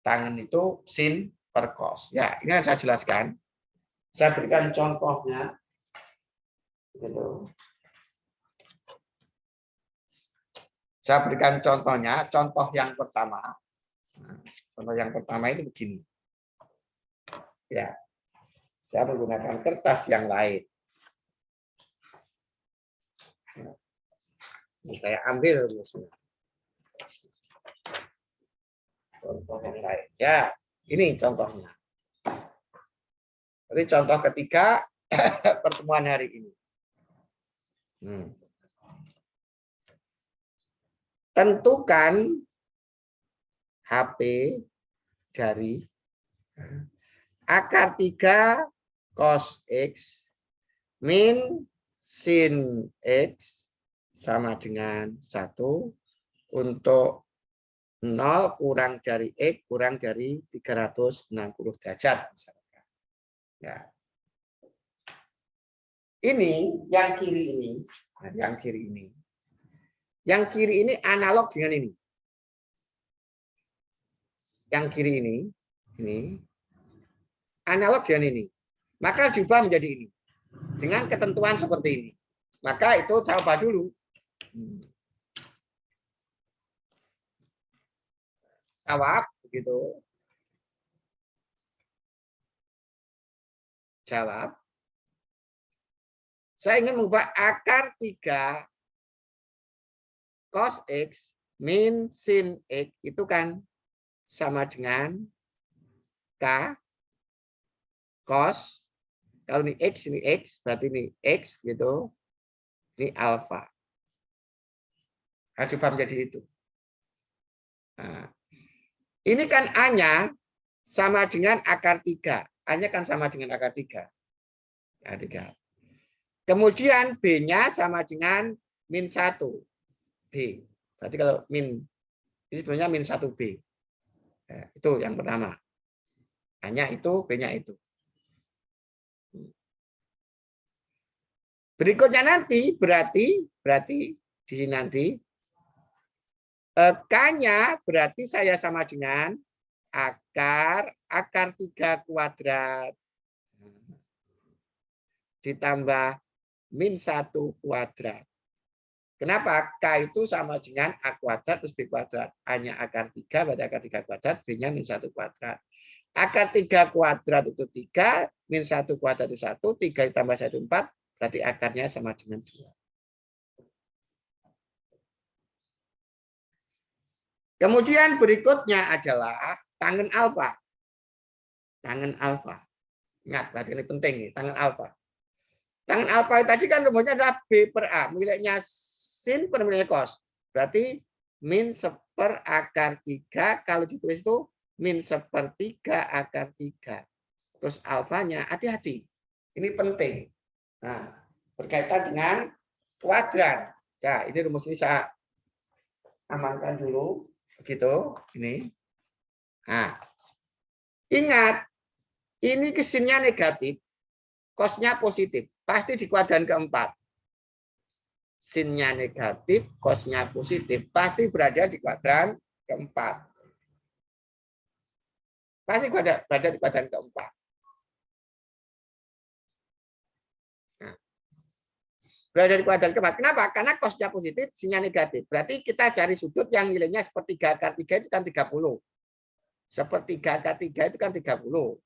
tangen itu sin per cos. Ya, ini yang saya jelaskan. Saya berikan contohnya. Gitu. Saya berikan contohnya, contoh yang pertama. Contoh yang pertama itu begini. Ya, saya menggunakan kertas yang lain. Saya ambil contoh yang lain. Ya, ini contohnya. Jadi contoh ketiga pertemuan hari ini. Tentukan HP dari akar 3 cos X min sin X sama dengan 1 untuk 0 kurang dari X kurang dari 360 derajat. Misalkan. Ya. Ini yang kiri ini, yang kiri ini. Yang kiri ini analog dengan ini. Yang kiri ini analog dengan ini. Maka diubah menjadi ini. Dengan ketentuan seperti ini. Maka itu coba dulu. Jawab begitu. Jawab. Saya ingin mengubah akar 3 cos X min sin X itu kan sama dengan K cos. Kalau ini X, berarti ini X gitu. Ini alfa. Nah, coba menjadi itu. Nah, ini kan A-nya sama dengan akar 3. A-nya kan sama dengan akar 3. Ya, 3. Kemudian B-nya sama dengan min 1. B. Berarti kalau min, ini sebenarnya min 1B. Ya, itu yang pertama. A-nya itu, B-nya itu. Berikutnya nanti berarti di sini nanti K-nya berarti saya sama dengan akar 3 kuadrat ditambah min 1 kuadrat. Kenapa? K itu sama dengan A kuadrat plus B kuadrat. A-nya akar 3 berarti akar 3 kuadrat, B-nya min 1 kuadrat. Akar 3 kuadrat itu 3, min 1 kuadrat itu 1, 3 ditambah 1 4. Berarti akarnya sama dengan 2. Kemudian berikutnya adalah tangen alfa. Tangen alfa. Ingat, berarti ini penting nih, tangen alfa. Tangen alfa tadi kan rumusnya adalah B per A. Miliknya sin per miliknya cos. Berarti min 1 akar 3. Kalau ditulis itu min 1/3 akar 3. Terus alfanya, hati-hati. Ini penting. Nah, berkaitan dengan kuadran. Ya, ini rumus ini saya amankan dulu. Begitu, ini. Nah, ingat, ini kesinnya negatif, kosnya positif. Pasti di kuadran keempat. Sinnya negatif, kosnya positif. Pasti berada di kuadran keempat. Pasti berada di kuadran keempat. Berada di kuadran keempat. Kenapa? Karena kosnya positif, sinnya negatif. Berarti kita cari sudut yang nilainya sepertiga akar 3 itu kan 30. Sepertiga akar 3 itu kan 30.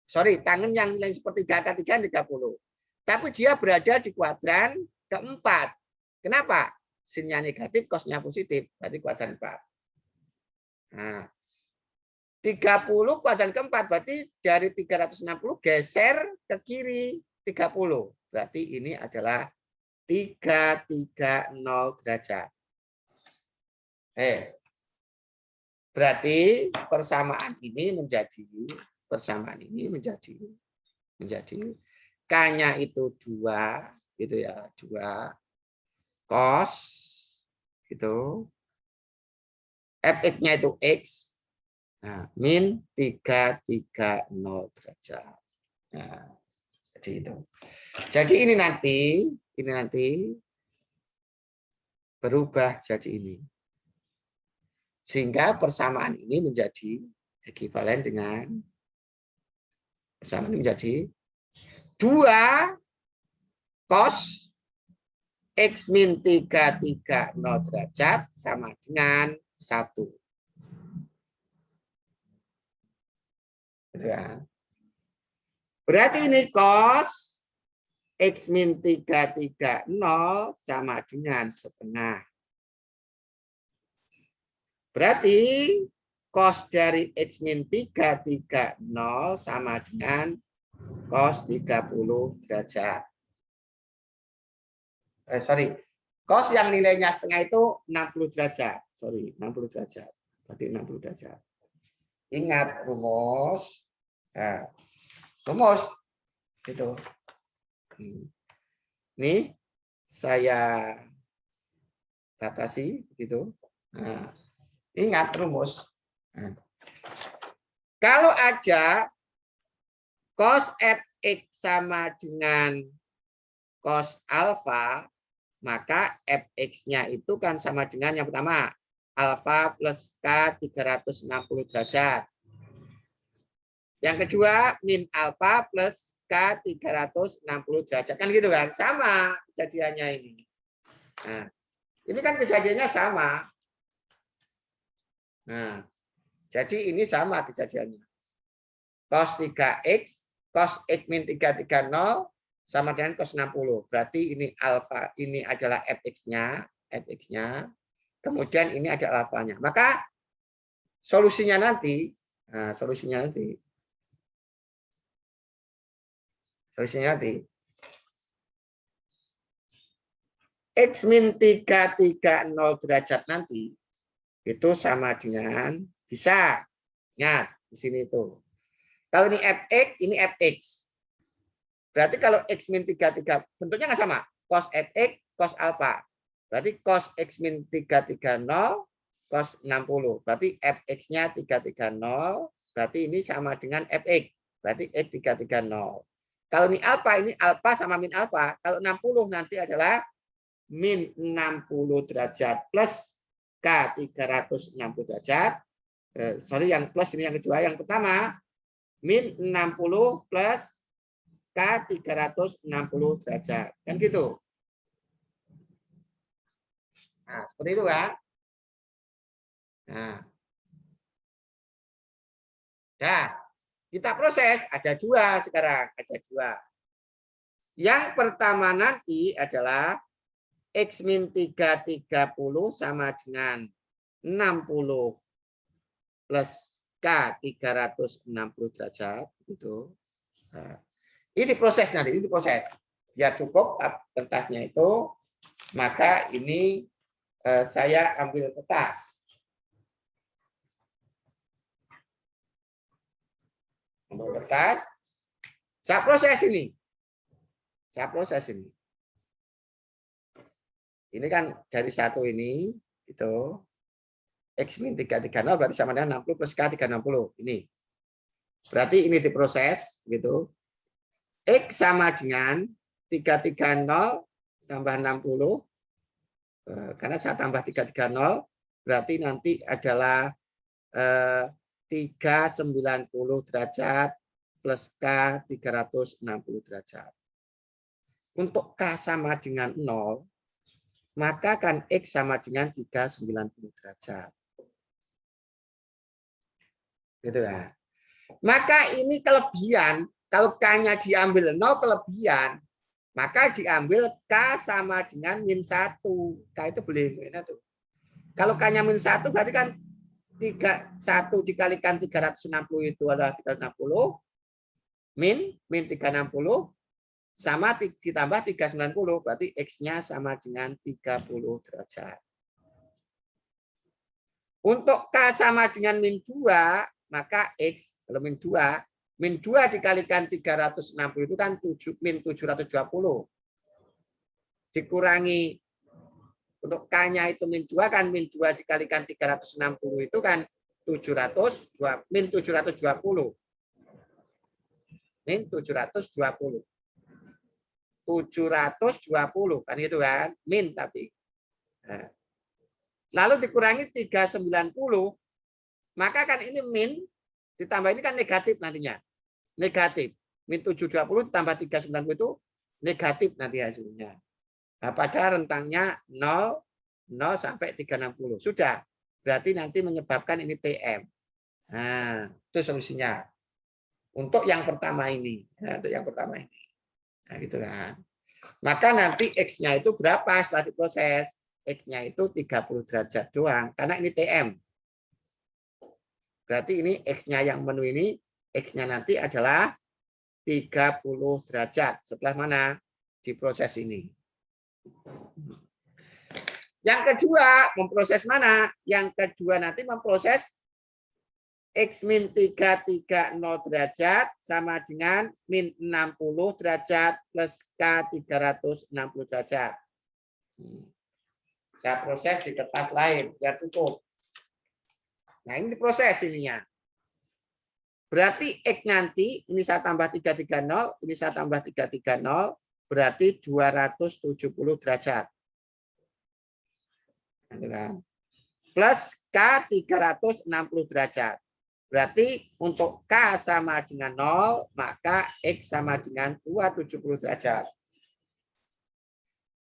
Sorry, tangan yang nilai sepertiga akar 3 kan 30. Tapi dia berada di kuadran keempat. Kenapa? Sinnya negatif, kosnya positif. Berarti kuadran 4. Nah, 30 kuadran keempat. Berarti dari 360 geser ke kiri 30. Berarti ini adalah 330 derajat. Berarti persamaan ini menjadi K-nya itu 2 gitu ya, 2 cos gitu. Fx-nya itu X. Nah, min 330 derajat. Nah, jadi itu. Jadi ini nanti berubah jadi ini. Sehingga persamaan ini menjadi ekivalen dengan persamaan ini menjadi 2 cos X min 330 derajat sama dengan 1. Berarti ini cos X min 330 sama dengan setengah. Berarti cos dari X min 330 sama dengan cos 30 derajat. Cos yang nilainya setengah itu 60 derajat. 60 derajat. Berarti 60 derajat. Ingat rumus. Nah, rumus itu. Ini saya batasi gitu. Nah, ingat rumus. Nah, kalau aja cos fx sama dengan cos alfa, maka fx-nya itu kan sama dengan yang pertama alfa plus k 360 derajat. Yang kedua min alfa plus k 360 derajat. Kan gitu kan? Sama kejadiannya ini. Nah, ini kan kejadiannya sama. Nah, jadi ini sama kejadiannya. Cos 3x, cos x min 330 sama dengan cos 60. Berarti ini alfa, ini adalah fx-nya, kemudian ini ada alfanya. Maka solusinya nanti x min 330 derajat nanti itu sama dengan bisa. Ingat di sini itu. Kalau ini fx, ini fx. Berarti kalau x min 33 bentuknya nggak sama. Cos fx, cos alfa. Berarti cos x min 330, cos 60. Berarti fx-nya 330. Berarti ini sama dengan fx. Berarti x 330. Kalau ini alfa sama min alfa. Kalau 60 nanti adalah min 60 derajat plus k 360 derajat. Yang plus ini yang kedua. Yang pertama min 60 plus k 360 derajat. Kan gitu. Nah, seperti itu kan. Nah. Nah, kita proses. Ada dua sekarang. Ada dua. Yang pertama nanti adalah X min 330 sama dengan 60 plus K 360 derajat. Gitu. Nah, ini proses nanti. Ini proses. Biar cukup kertasnya itu. Maka ini saya ambil kertas. Ambil kertas. Saya proses ini. Ini kan dari satu ini, itu X min 330 berarti sama dengan 60 plus K 360. Ini. Berarti ini diproses, gitu. X sama dengan 330 tambah 60. Karena saya tambah 330, berarti nanti adalah 390 derajat plus K 360 derajat. Untuk K sama dengan 0, maka kan X sama dengan 390 derajat. Gitu ya. Maka ini kelebihan, kalau K-nya diambil 0 kelebihan, maka diambil K sama dengan min 1. K itu boleh. Kalau K-nya min 1 berarti kan 1 dikalikan 360 itu adalah 360. Min 360 sama ditambah 390. Berarti X-nya sama dengan 30 derajat. Untuk K sama dengan min 2, maka X, kalau min 2 dikalikan 360 itu kan min 720. Dikurangi untuk K-nya itu min 2 kan min 2 dikalikan 360 itu kan 720 min 720. Min 720. 720 kan itu kan min tapi. Nah. Lalu dikurangi 390, maka kan ini min ditambah ini kan negatif nantinya. Negatif. Min 720 ditambah 390 itu negatif nanti hasilnya. Nah, pada rentangnya 0 sampai 360. Sudah. Berarti nanti menyebabkan ini TM. Nah, itu solusinya. Untuk yang pertama ini. Nah, untuk yang pertama ini. Nah, gitu kan. Maka nanti X-nya itu berapa setelah diproses? X-nya itu 30 derajat doang. Karena ini TM. Berarti ini X-nya yang menu ini, X-nya nanti adalah 30 derajat. Setelah mana? Diproses ini. Yang kedua, memproses mana? Yang kedua nanti memproses X min 330 derajat sama dengan min 60 derajat plus K 360 derajat. Saya proses di kertas lain biar cukup. Nah, ini diproses ininya. Berarti X nanti, ini saya tambah 330, ini saya tambah 330, berarti 270 derajat. Plus K 360 derajat. Berarti untuk K sama dengan 0, maka X sama dengan 270 derajat.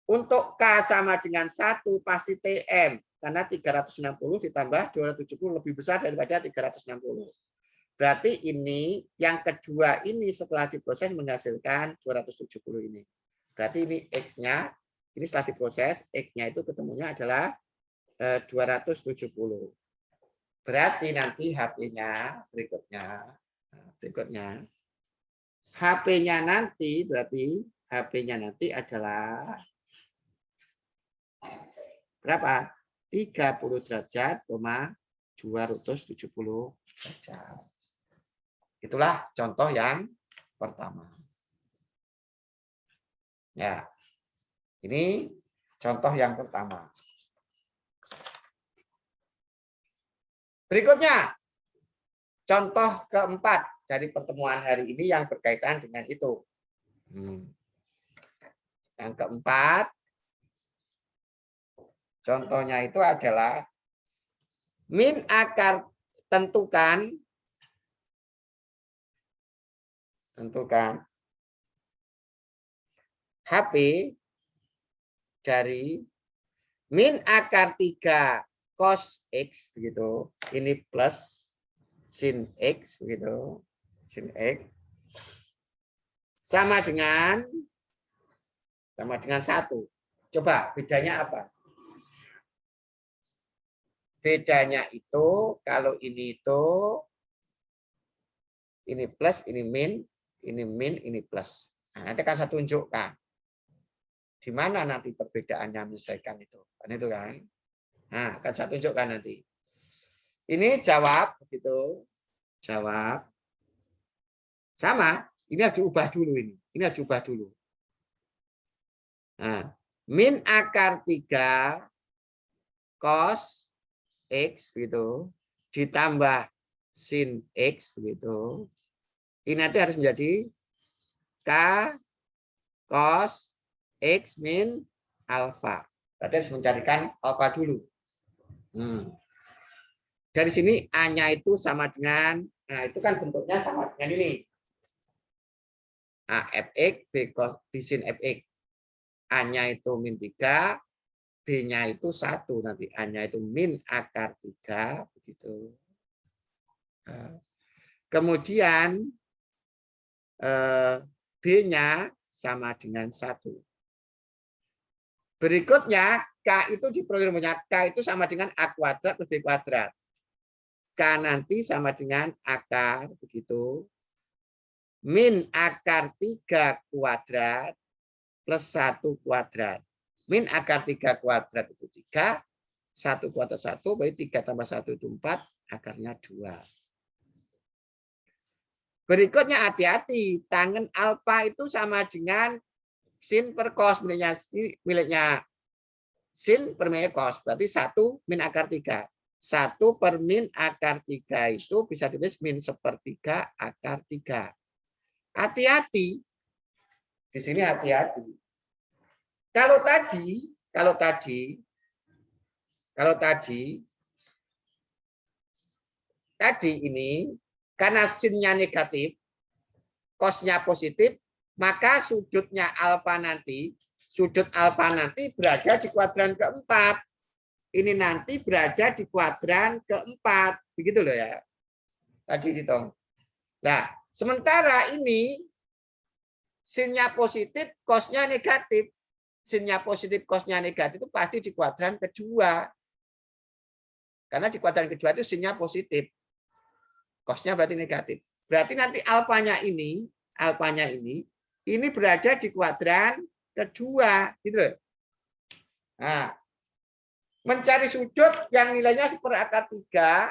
Untuk K sama dengan 1 pasti TM. Karena 360 ditambah 270 lebih besar daripada 360. Berarti ini yang kedua ini setelah diproses menghasilkan 270 ini. Berarti ini X-nya, ini setelah diproses, X-nya itu ketemunya adalah 270. Berarti nanti HP-nya berikutnya HP-nya nanti berarti HP-nya nanti adalah berapa? 30 derajat, 270 derajat. Itulah contoh yang pertama. Ya. Ini contoh yang pertama. Berikutnya, contoh keempat dari pertemuan hari ini yang berkaitan dengan itu. Yang keempat, contohnya itu adalah min akar tentukan HP dari min akar 3 cos X begitu. Ini plus sin X begitu. Sin X sama dengan 1. Coba bedanya apa? Bedanya itu kalau ini itu ini plus, ini min, ini plus. Nah, nanti akan saya tunjukkan. Di mana nanti perbedaannya menyelesaikan itu. Kan itu kan? Nah, akan saya tunjukkan nanti. Ini jawab begitu. Jawab. Sama, ini harus diubah dulu ini. Ini harus diubah dulu. Nah, min akar 3 cos X begitu ditambah sin X begitu. Ini nanti harus menjadi K cos X min alfa. Berarti harus mencarikan alfa dulu. Dari sini A-nya itu sama dengan, nah itu kan bentuknya sama dengan ini. A fx, B cos B sin fx. A-nya itu min 3, B-nya itu 1 nanti. A-nya itu min akar 3 begitu. Kemudian B-nya sama dengan 1. Berikutnya K itu di programnya K itu sama dengan A kuadrat plus B kuadrat. K nanti sama dengan akar begitu. Min akar 3 kuadrat plus 1 kuadrat. Min akar 3 kuadrat itu 3. 1 kuadrat 1, berarti 3 tambah 1 itu 4. Akarnya 2. Berikutnya hati-hati. Tangen alfa itu sama dengan sin per cos miliknya sin per miliknya cos. Berarti 1 min akar 3. 1 per min akar 3 itu bisa ditulis min 1/3 akar 3. Hati-hati. Di sini hati-hati. Kalau tadi ini karena sinnya negatif, cosnya positif, maka sudutnya alfa nanti sudut alfa nanti berada di kuadran keempat. Ini nanti berada di kuadran keempat. Begitu loh ya. Tadi hitung. Nah, sementara ini sinnya positif, cosnya negatif. Sinnya positif, cosnya negatif itu pasti di kuadran kedua. Karena di kuadran kedua itu sinnya positif. Cosnya berarti negatif. Berarti nanti alfanya ini berada di kuadran kedua, gitu loh. Nah, mencari sudut yang nilainya seperakar 3,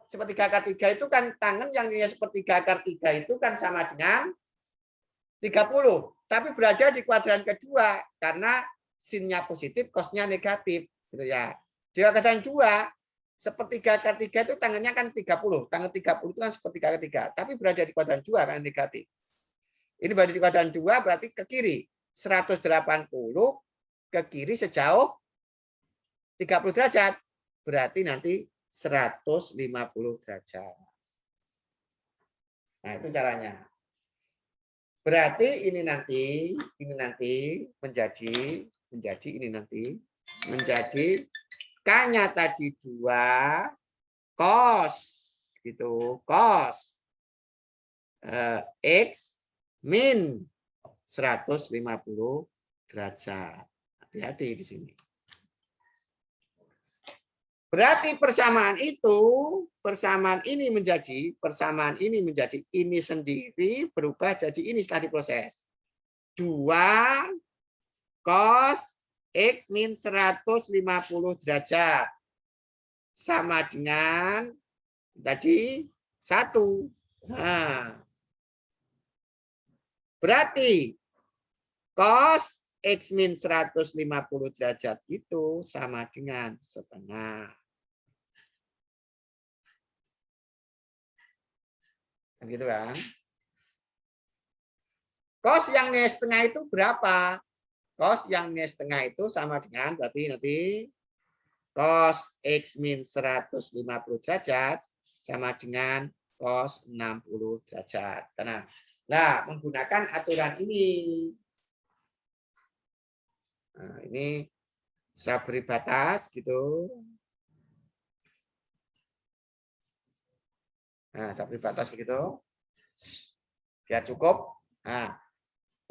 sepertiga akar 3 itu kan tangan yang nilainya sepertiga akar 3 itu kan sama dengan 30, tapi berada di kuadran kedua karena sinnya positif, cosnya negatif, gitu ya. Di kuadran 2, sepertiga akar 3 itu tangannya kan 30. Tangan 30 itu kan sepertiga akar 3, tapi berada di kuadran 2 kan negatif. Ini berada di kuadran 2 berarti ke kiri 180, ke kiri sejauh 30 derajat. Berarti nanti 150 derajat. Nah, itu caranya. Berarti ini nanti menjadi K-nya tadi 2 cos gitu, cos X min 150 derajat. Hati-hati di sini. Berarti persamaan ini menjadi ini sendiri berubah jadi ini setelah diproses. 2 cos X min 150 derajat sama dengan tadi 1. Nah, berarti cos X min 150 derajat itu sama dengan setengah. Gitu kan? Cos yang nilai setengah itu berapa? Cos yang nilai setengah itu sama dengan berarti nanti cos X min 150 derajat sama dengan cos 60 derajat. Nah, menggunakan aturan ini. Nah, ini saya beri batas gitu. Nah, saya beri batas begitu. Biar cukup. Nah,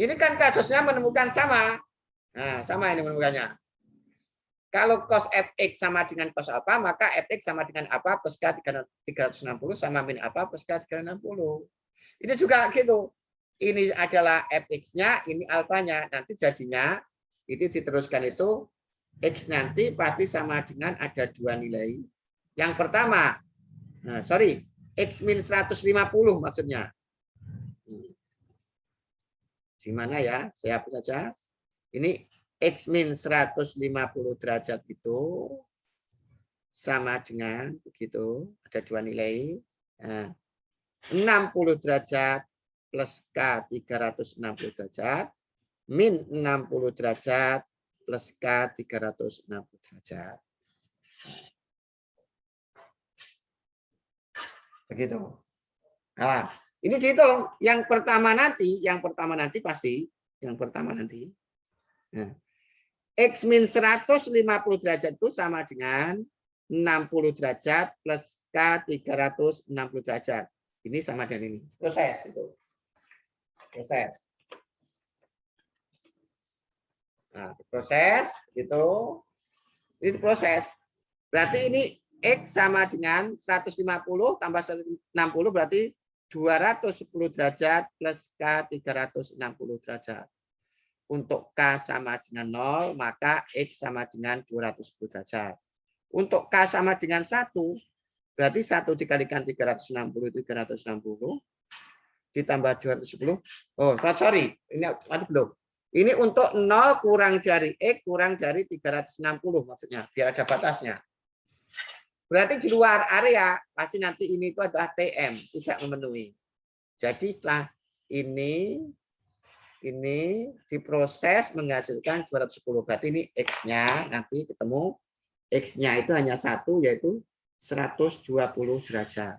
ini kan kasusnya menemukan sama. Nah, sama ini menemukannya. Kalau cos fx sama dengan cos apa, maka fx sama dengan apa plus k 360 sama min apa plus k 360. Ini juga gitu. Ini adalah fx-nya, ini alfanya. Nanti jadinya itu diteruskan itu X nanti pasti sama dengan ada 2 nilai. Yang pertama, X min 150 maksudnya. Di mana ya? Saya hapus saja. Ini X min 150 derajat itu sama dengan begitu. Ada 2 nilai. Nah, 60 derajat plus K 360 derajat. Min 60 derajat plus K 360 derajat. Begitu. Nah, ini dihitung. Yang pertama nanti pasti. Nah, X min 150 derajat itu sama dengan 60 derajat plus K 360 derajat. Ini sama dengan ini. Proses itu. Proses. Nah, proses itu. Ini proses. Berarti ini X sama dengan 150 tambah 160 berarti 210 derajat plus K 360 derajat. Untuk K sama dengan 0, maka X sama dengan 210 derajat. Untuk K sama dengan 1, berarti 1 dikalikan 360 itu 360. Ditambah 210. Oh, sorry. Ini belum. Ini untuk 0 kurang dari X kurang dari 360 maksudnya. Biar ada batasnya. Berarti di luar area, pasti nanti ini itu adalah TM. Tidak memenuhi. Jadi setelah ini diproses menghasilkan 210. Berarti ini X-nya nanti ketemu. X-nya itu hanya 1 yaitu 120 derajat.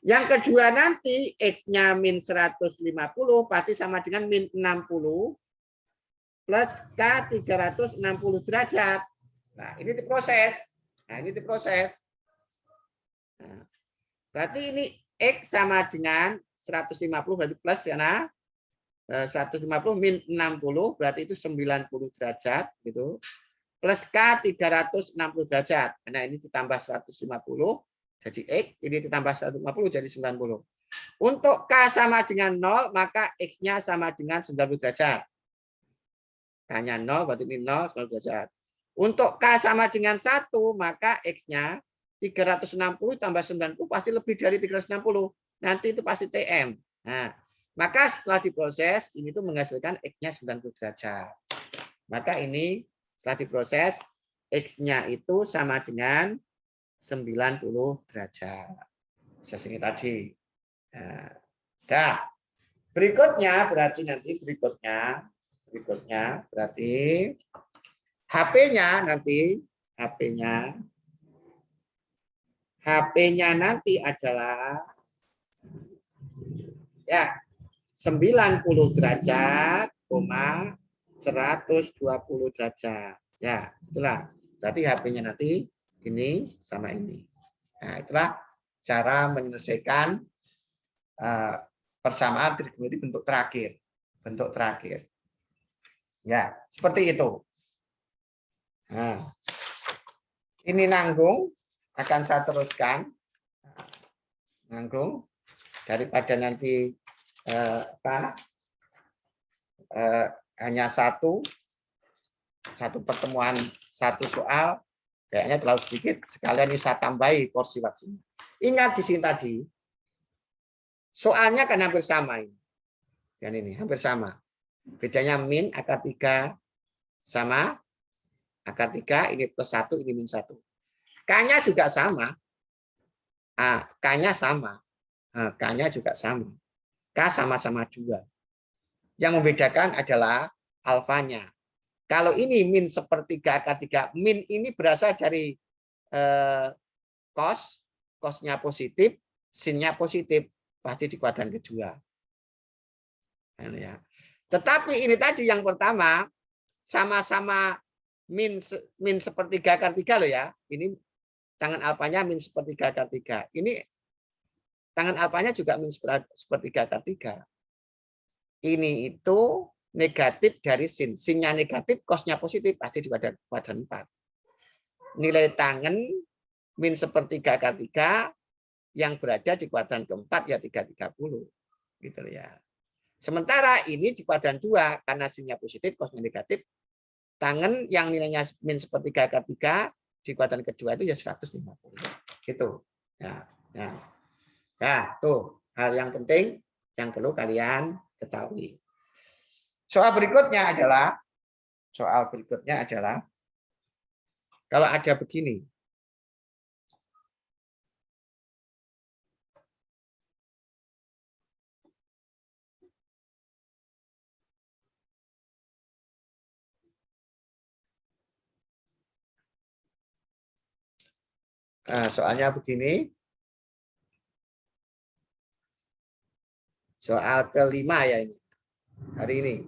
Yang kedua nanti X-nya min 150 pasti sama dengan min 60 plus K 360 derajat. Nah, ini diproses. Nah, ini diproses. Nah, berarti ini X sama dengan 150 berarti plus ya nah. 150 min 60 berarti itu 90 derajat gitu. Plus K 360 derajat. Nah, ini ditambah 150 jadi X, ini ditambah 150 jadi 90. Untuk K sama dengan 0, maka X-nya sama dengan 90 derajat. K-nya 0, berarti ini 0, 90 derajat. Untuk K sama dengan 1, maka X-nya 360 tambah 90 pasti lebih dari 360. Nanti itu pasti TM. Nah, maka setelah diproses, ini tuh menghasilkan X-nya 90 derajat. Maka ini setelah diproses, X-nya itu sama dengan 90 derajat. Sesini tadi. Nah, berikutnya berarti nanti berikutnya berarti HP-nya nanti HP-nya nanti adalah ya 90 derajat, 120 derajat. Ya, itulah. Berarti HP-nya nanti ini sama ini. Nah, itulah cara menyelesaikan persamaan trigonometri bentuk terakhir. Bentuk terakhir. Ya, seperti itu. Nah, ini nanggung akan saya teruskan. Nanggung daripada nanti hanya satu pertemuan satu soal kayaknya terlalu sedikit, sekalian ini saya tambahi porsi waktunya. Ingat di sini tadi soalnya kan hampir sama ini. Dan ini hampir sama. Bedanya min akar 3 sama akar 3, ini plus 1, ini min 1. K-nya juga sama. K-nya sama. K-nya juga sama. K sama-sama 2. Yang membedakan adalah alfanya. Kalau ini min sepertiga akar 3, min ini berasal dari cos-nya positif, sin-nya positif, pasti di kuadran kedua. Tetapi ini tadi yang pertama, sama-sama min sepertiga akar 3 loh ya. Ini tangan alfanya min sepertiga akar 3. Ini tangan alfanya juga min sepertiga akar 3. Ini itu negatif dari sin. Sinnya negatif, cosnya positif, pasti di kuadran 4. Nilai tangan min sepertiga akar 3 yang berada di kuadran keempat ya 330. Gitu ya. Sementara ini di kuadran 2, karena sinnya positif, cosnya negatif, tangan yang nilainya min sepertiga akar 3 di kuadran kedua itu ya 150. Gitu. Nah, tuh hal yang penting yang perlu kalian ketahui. Soal berikutnya adalah kalau ada begini. Nah, soalnya begini. Soal kelima ya ini. Hari ini.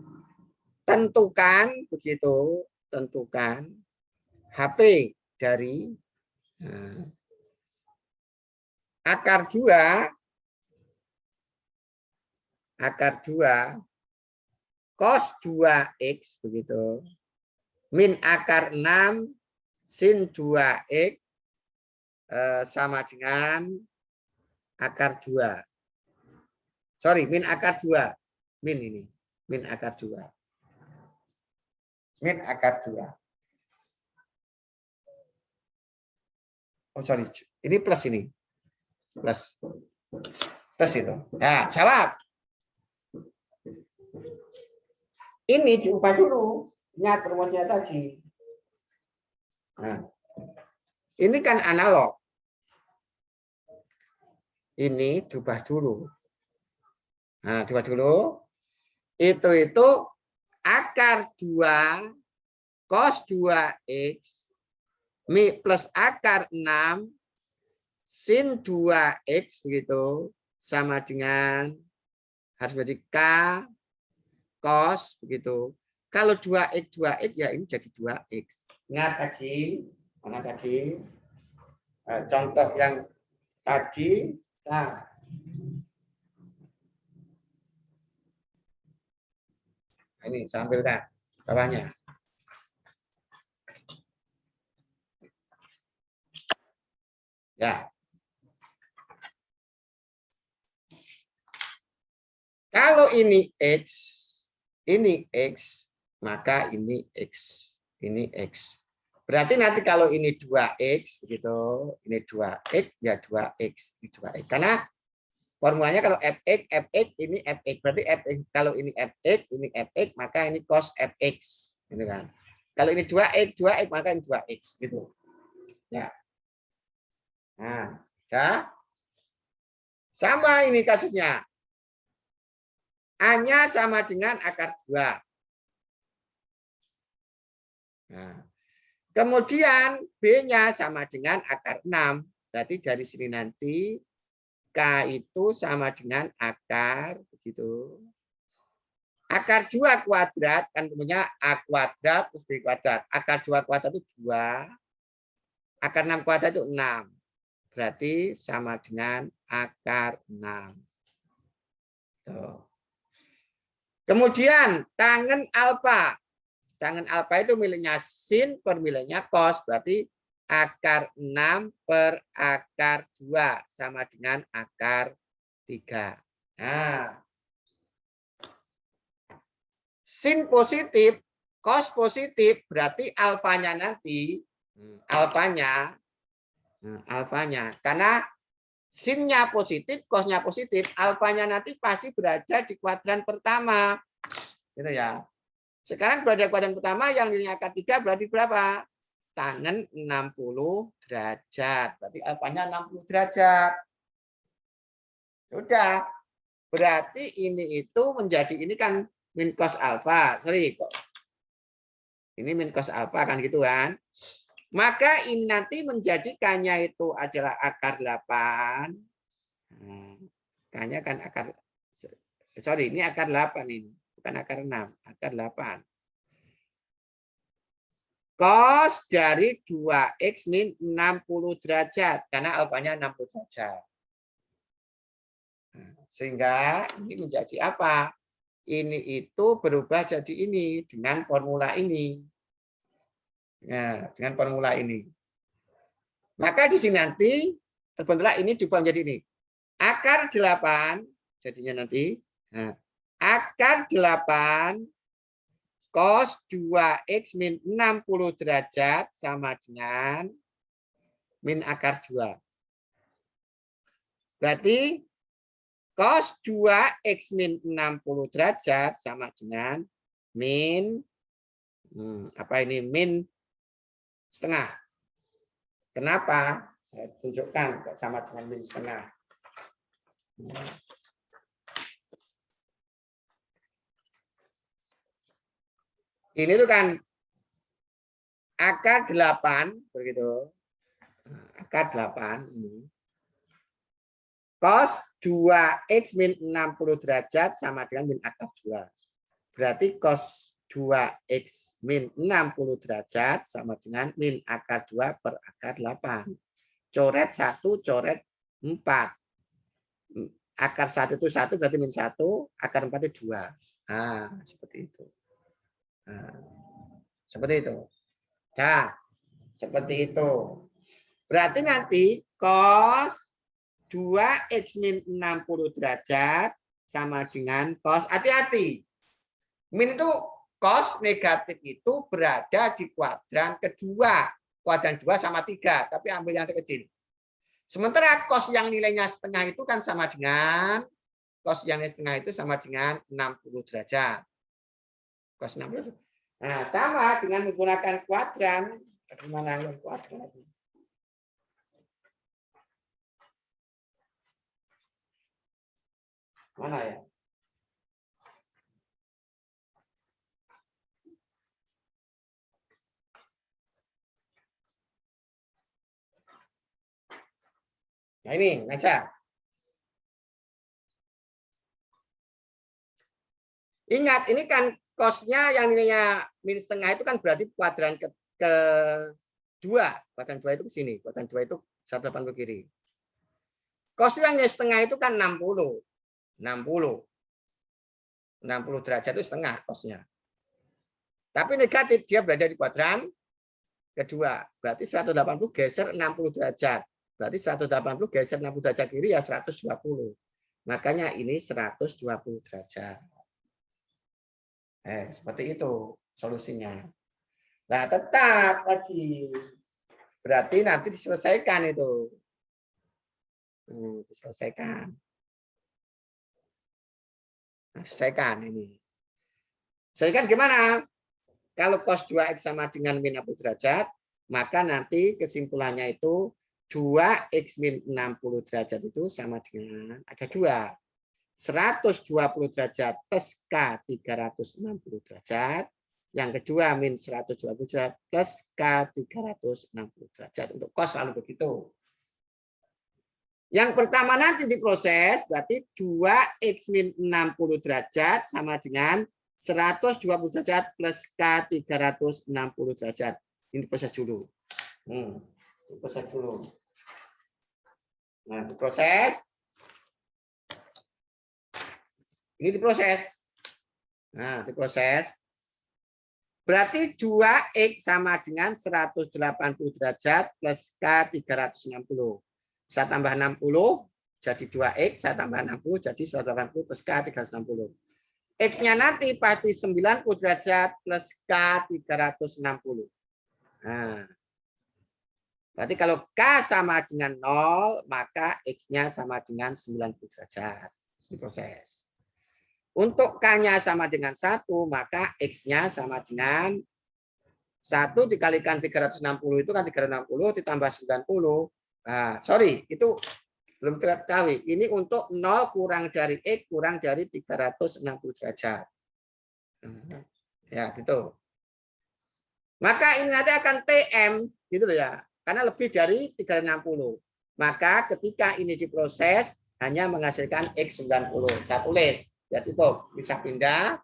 Tentukan HP dari akar 2 cos 2x begitu. Min akar 6 sin 2x sama dengan akar 2. Sorry, min akar 2. Min ini. Min akar 2. Min akar 2. Oh, sorry. Ini plus ini. Plus itu. Nah, jawab. Ini diubah dulu. Ingat rumusnya tadi. Nah, ini kan analog. Ini diubah dulu. Nah, diubah dulu. Itu akar 2 cos 2x plus akar 6 sin 2x begitu sama dengan harus menjadi K cos begitu. Kalau 2x ya ini jadi 2x. Ingat tadi, mana tadi? Contoh yang tadi. Nah, ini sambil kan bawahnya. Ya. Kalau ini X, maka ini X. Ini X. Berarti nanti kalau ini 2X, begitu, ini 2X, ya 2X. Ini 2X. Karena formulanya kalau Fx, ini Fx. Berarti Fx, kalau ini Fx, maka ini cos Fx. Gitu kan. Kalau ini 2X, maka ini 2X. Gitu. Ya. Nah, ya. Sama ini kasusnya. A-nya sama dengan akar 2. Nah, kemudian B-nya sama dengan akar 6. Berarti dari sini nanti K itu sama dengan akar begitu. Akar 2 kuadrat kan punya A kuadrat plus B kuadrat. Akar 2 kuadrat itu 2. Akar 6 kuadrat itu 6. Berarti sama dengan akar 6. Tuh. Kemudian tangen alfa. Tangen alfa itu miliknya sin per miliknya cos. Berarti akar 6 per akar 2 sama dengan akar 3. Nah, sin positif, cos positif, berarti alfanya nanti, alfanya, karena sinnya positif, cosnya positif, alfanya nanti pasti berada di kuadran pertama. Gitu ya. Sekarang berada di kuadran pertama yang nilainya akar 3 berarti berapa? Tangen 60 derajat. Berarti alfanya 60 derajat. Sudah. Berarti ini itu menjadi ini kan min cos alfa. Sorry kok. Ini min cos alfa kan gitu kan. Maka ini nanti menjadi K-nya itu adalah akar 8. K-nya kan akar, sorry ini akar 8 ini. Bukan akar 6, akar 8. Cos dari 2x min 60 derajat. Karena alfanya 60 derajat. Sehingga ini menjadi apa? Ini itu berubah jadi ini dengan formula ini. Ya, dengan formula ini. Maka di sini nanti terbentuklah ini diubah menjadi ini. Akar 8 jadinya nanti. Nah, akar 8 cos 2x min 60 derajat sama dengan min akar 2. Berarti cos 2x min 60 derajat sama dengan min apa ini min setengah. Kenapa? Saya tunjukkan sama dengan min setengah. Ini tuh kan akar 8 begitu. Akar 8 ini. Cos 2x min 60 derajat sama dengan min akar 2. Berarti cos 2x min 60 derajat sama dengan min akar 2 per akar 8. Coret 1, coret 4. Akar 1 itu 1 berarti min 1, akar 4 itu 2. Nah, seperti itu. Nah, seperti itu. Nah, seperti itu. Berarti nanti cos 2x min 60 derajat sama dengan cos, hati-hati. Min itu cos negatif itu berada di kuadran kedua. Kuadran 2 sama 3, tapi ambil yang terkecil. Sementara cos yang nilainya setengah itu kan sama dengan cos yang nilai setengah itu sama dengan 60 derajat. Cos 60. Nah, sama dengan menggunakan kuadran. Bagaimana kuadran? Mana ya? Nah, ini aja. Ingat, ini kan cos-nya yang nilainya min setengah itu kan berarti kuadran kedua. Kuadran 2 itu ke sini. Kuadran 2 itu 180 kiri. Cos yang nilai setengah itu kan 60. 60 derajat itu setengah cosnya. Tapi negatif, dia berada di kuadran kedua. Berarti 180 geser 60 derajat. Berarti 180 geser 60 derajat kiri ya 120. Makanya ini 120 derajat. Seperti itu solusinya. Nah, tetap tadi. Berarti nanti diselesaikan itu. Diselesaikan. Nah, selesaikan ini. Selesaikan gimana? Kalau cos 2x sama dengan min 60 derajat, maka nanti kesimpulannya itu 2x min 60 derajat itu sama dengan ada 2. 120 derajat plus K 360 derajat. Yang kedua min 120 derajat plus K 360 derajat. Untuk cos selalu begitu. Yang pertama nanti diproses berarti 2x min 60 derajat sama dengan 120 derajat plus K 360 derajat. Ini proses dulu. Proses dulu. Nah, diproses. Ini diproses. Nah, diproses. Berarti 2x sama dengan 180 derajat plus K 360. Saya tambah 60 jadi 2x, saya tambah 60 jadi 180 plus K 360. X-nya nanti pasti 90 derajat plus K 360. Nah, berarti kalau K sama dengan 0, maka X-nya sama dengan 90 derajat. Diproses. Untuk K-nya sama dengan 1, maka X-nya sama dengan 1 dikalikan 360 itu kan 360 ditambah 90. Nah, sorry, itu belum diketahui. Ini untuk 0 kurang dari X kurang dari 360 derajat. Ya, gitu. Maka ini nanti akan TM, gitu loh ya. Karena lebih dari 360. Maka ketika ini diproses, hanya menghasilkan X90. Saya tulis. Ya cukup. Bisa pindah.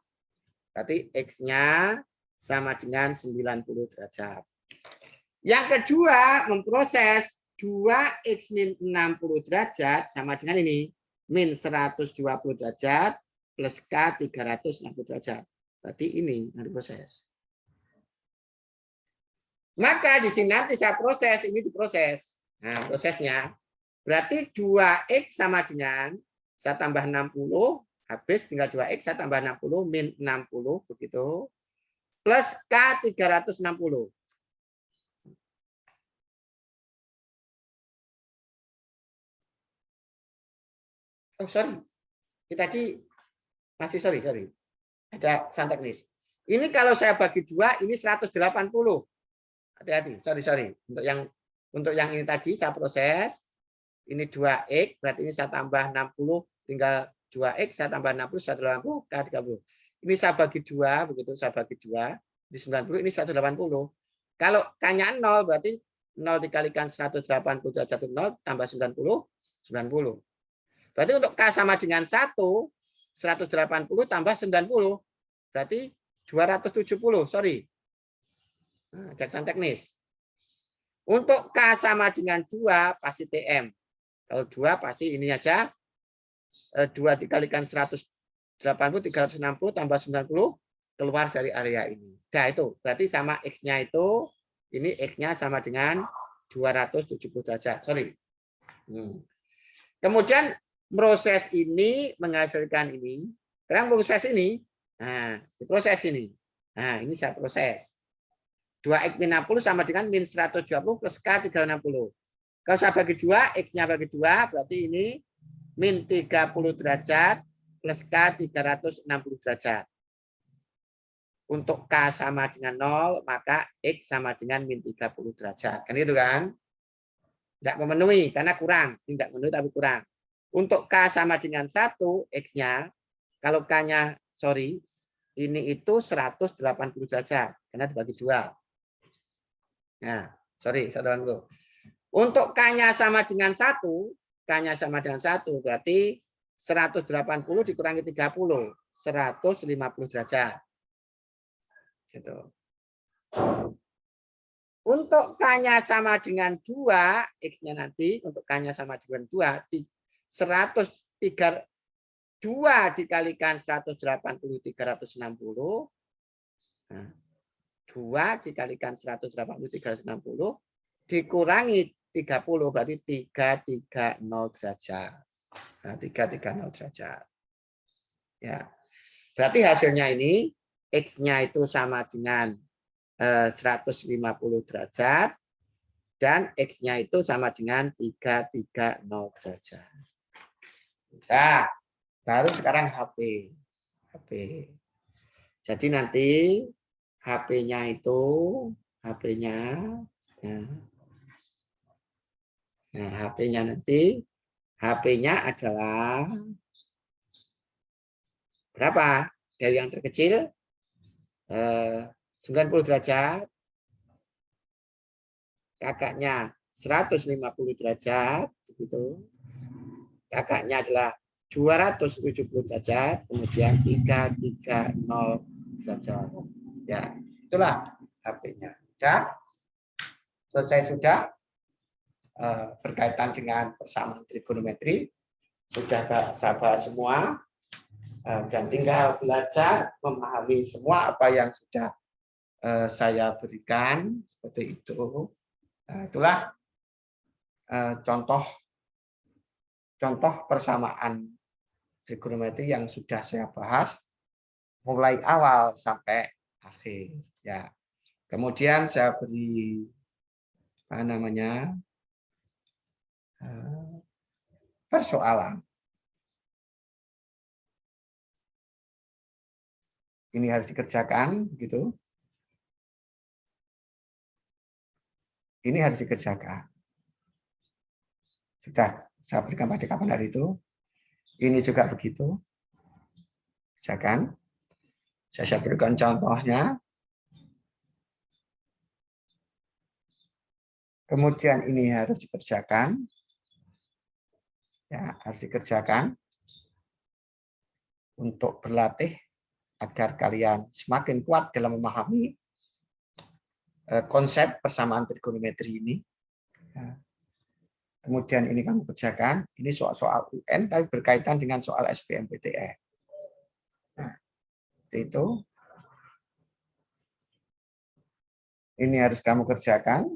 Berarti X-nya sama dengan 90 derajat. Yang kedua, memproses 2x min 60 derajat sama dengan ini. Min 120 derajat plus K 360 derajat. Berarti ini nanti proses. Maka di sini nanti saya proses, ini diproses. Nah, prosesnya. Berarti 2x sama dengan, saya tambah 60, habis tinggal 2x, saya tambah 60, min 60, begitu. Plus K 360. Oh, sorry. Kita tadi masih sorry. Ada salah teknis. Ini kalau saya bagi 2, ini 180. Hati-hati, sorry. Untuk yang ini tadi saya proses. Ini 2x, berarti ini saya tambah 60, tinggal 2x, saya tambah 60, 180, K 30. Ini saya bagi 2, begitu saya bagi 2, di 90, ini 180. Kalau K-nya 0, berarti 0 dikalikan 180 derajat 0, tambah 90, 90. Berarti untuk K sama dengan 1, 180 tambah 90. Berarti 270, sorry. Nah, jaksaan teknis. Untuk K sama dengan 2, pasti TM. Kalau 2, pasti ini aja. 2 dikalikan 180, 360, tambah 90, keluar dari area ini. Nah, itu. Berarti sama X-nya itu, ini X-nya sama dengan 270 derajat. Sorry. Kemudian, proses ini menghasilkan ini. Sekarang proses ini, nah, diproses ini. Nah, ini saya proses. 2x min 60 sama dengan min 120 plus K 360. Kalau saya bagi 2, X-nya bagi 2, berarti ini min 30 derajat plus K 360 derajat. Untuk K sama dengan 0, maka X sama dengan min 30 derajat. Kan itu kan? Tidak memenuhi, karena kurang. Tidak memenuhi, tapi kurang. Untuk K sama dengan 1, X-nya, kalau K-nya, sorry, ini itu 180 derajat, karena dibagi 2. Nah, sorry, 180. Untuk K-nya sama dengan 1, K-nya sama dengan 1, berarti 180 dikurangi 30, 150 derajat. Gitu. Untuk K-nya sama dengan 2, X-nya nanti, untuk K-nya sama dengan 2, 103, 2 dikalikan 180, 360. Nah, 2 dikalikan 180, 360, dikurangi 30, berarti 330 derajat. Nah, 330 derajat. Ya. Berarti hasilnya ini, X-nya itu sama dengan 150 derajat, dan X-nya itu sama dengan 330 derajat. Nah, baru sekarang HP. Jadi nanti HP-nya itu, HP-nya, nah HP-nya nanti, HP-nya adalah berapa? Dari yang terkecil 90 derajat, kakaknya 150 derajat, begitu. Kakaknya adalah 270 derajat, kemudian 330 derajat. Ya, itulah HP-nya. Sudah? Selesai sudah? Berkaitan dengan persamaan trigonometri. Sudah saya bahas semua. Dan tinggal belajar memahami semua apa yang sudah saya berikan. Seperti itu. Nah, itulah contoh persamaan trigonometri yang sudah saya bahas mulai awal sampai akhir. Ya. Kemudian saya beri apa namanya persoalan. Ini harus dikerjakan, gitu. Ini harus dikerjakan. Sudah saya berikan pada kapan hari itu. Ini juga begitu. Kerjakan. Saya berikan contohnya. Kemudian ini harus dikerjakan. Ya, harus dikerjakan untuk berlatih agar kalian semakin kuat dalam memahami konsep persamaan trigonometri ini. Ya. Kemudian ini kamu kerjakan. Ini soal-soal UN tapi berkaitan dengan soal SBMPTN. Nah, itu. Ini harus kamu kerjakan.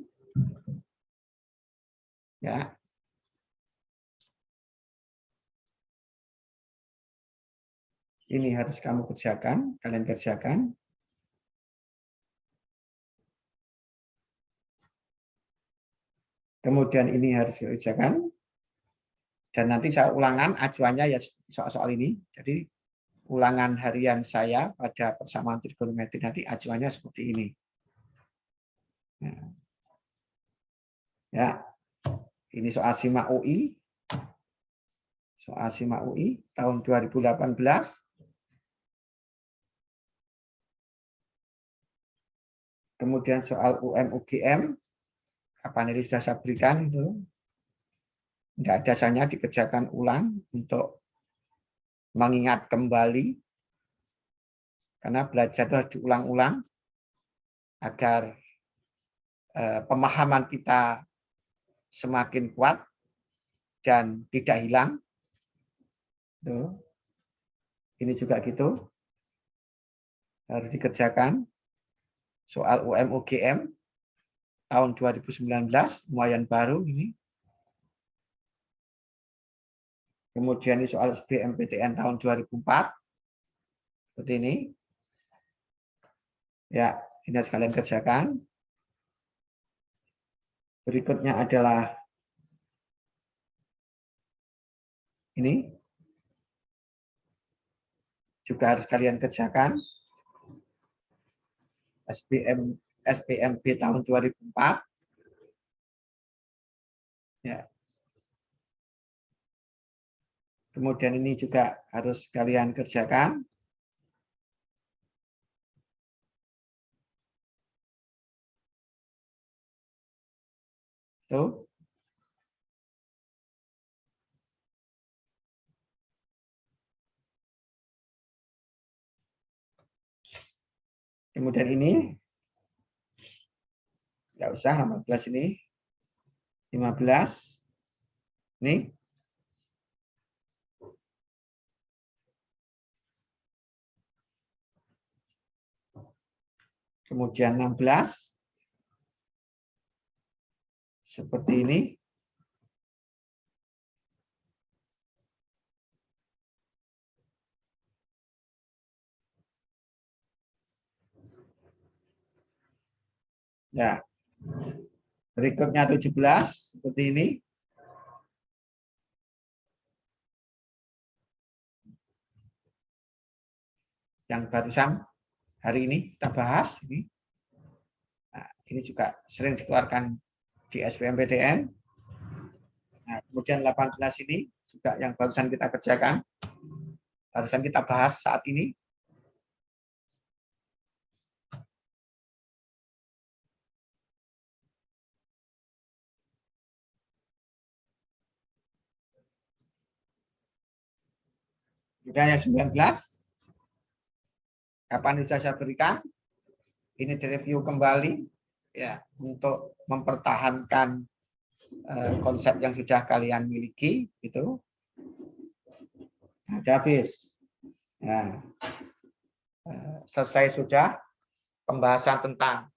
Ya. Ini harus kamu kerjakan, kalian kerjakan. Kemudian ini harus dikerjakan. Dan nanti saya ulangan acuannya ya soal-soal ini. Jadi ulangan harian saya pada persamaan trigonometri nanti acuannya seperti ini. Ya, ini soal SIMAK UI. Soal SIMAK UI tahun 2018. Kemudian soal UM-UGM, kapan ini sudah saya berikan itu. Tidak dasarnya dikerjakan ulang untuk mengingat kembali. Karena belajar itu harus diulang-ulang agar pemahaman kita semakin kuat dan tidak hilang. Tuh. Ini juga gitu. Harus dikerjakan. Soal UM-UGM tahun 2019, lumayan baru ini. Kemudian ini soal SBMPTN tahun 2004. Seperti ini. Ya, ini harus kalian kerjakan. Berikutnya adalah ini. Juga harus kalian kerjakan. SBMP tahun 2004. Ya. Kemudian ini juga harus kalian kerjakan. Tuh. Kemudian ini nggak usah 15 ini 15 ini kemudian 16 seperti ini. Ya. Berikutnya 17 seperti ini. Yang barusan hari ini kita bahas ini. Nah, ini juga sering dikeluarkan di SBMPTN. Nah, kemudian 18 ini juga yang barusan kita kerjakan. Barusan kita bahas saat ini. Kemudian yang 19. Kapan bisa saya berikan? Ini direview kembali ya untuk mempertahankan konsep yang sudah kalian miliki itu. Nah, habis. Nah, selesai sudah pembahasan tentang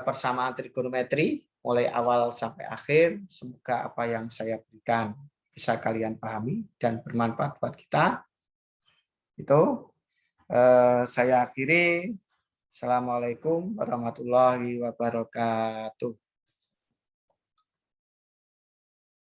persamaan trigonometri mulai awal sampai akhir. Semoga apa yang saya berikan bisa kalian pahami dan bermanfaat buat kita. Itu saya akhiri. Assalamualaikum warahmatullahi wabarakatuh.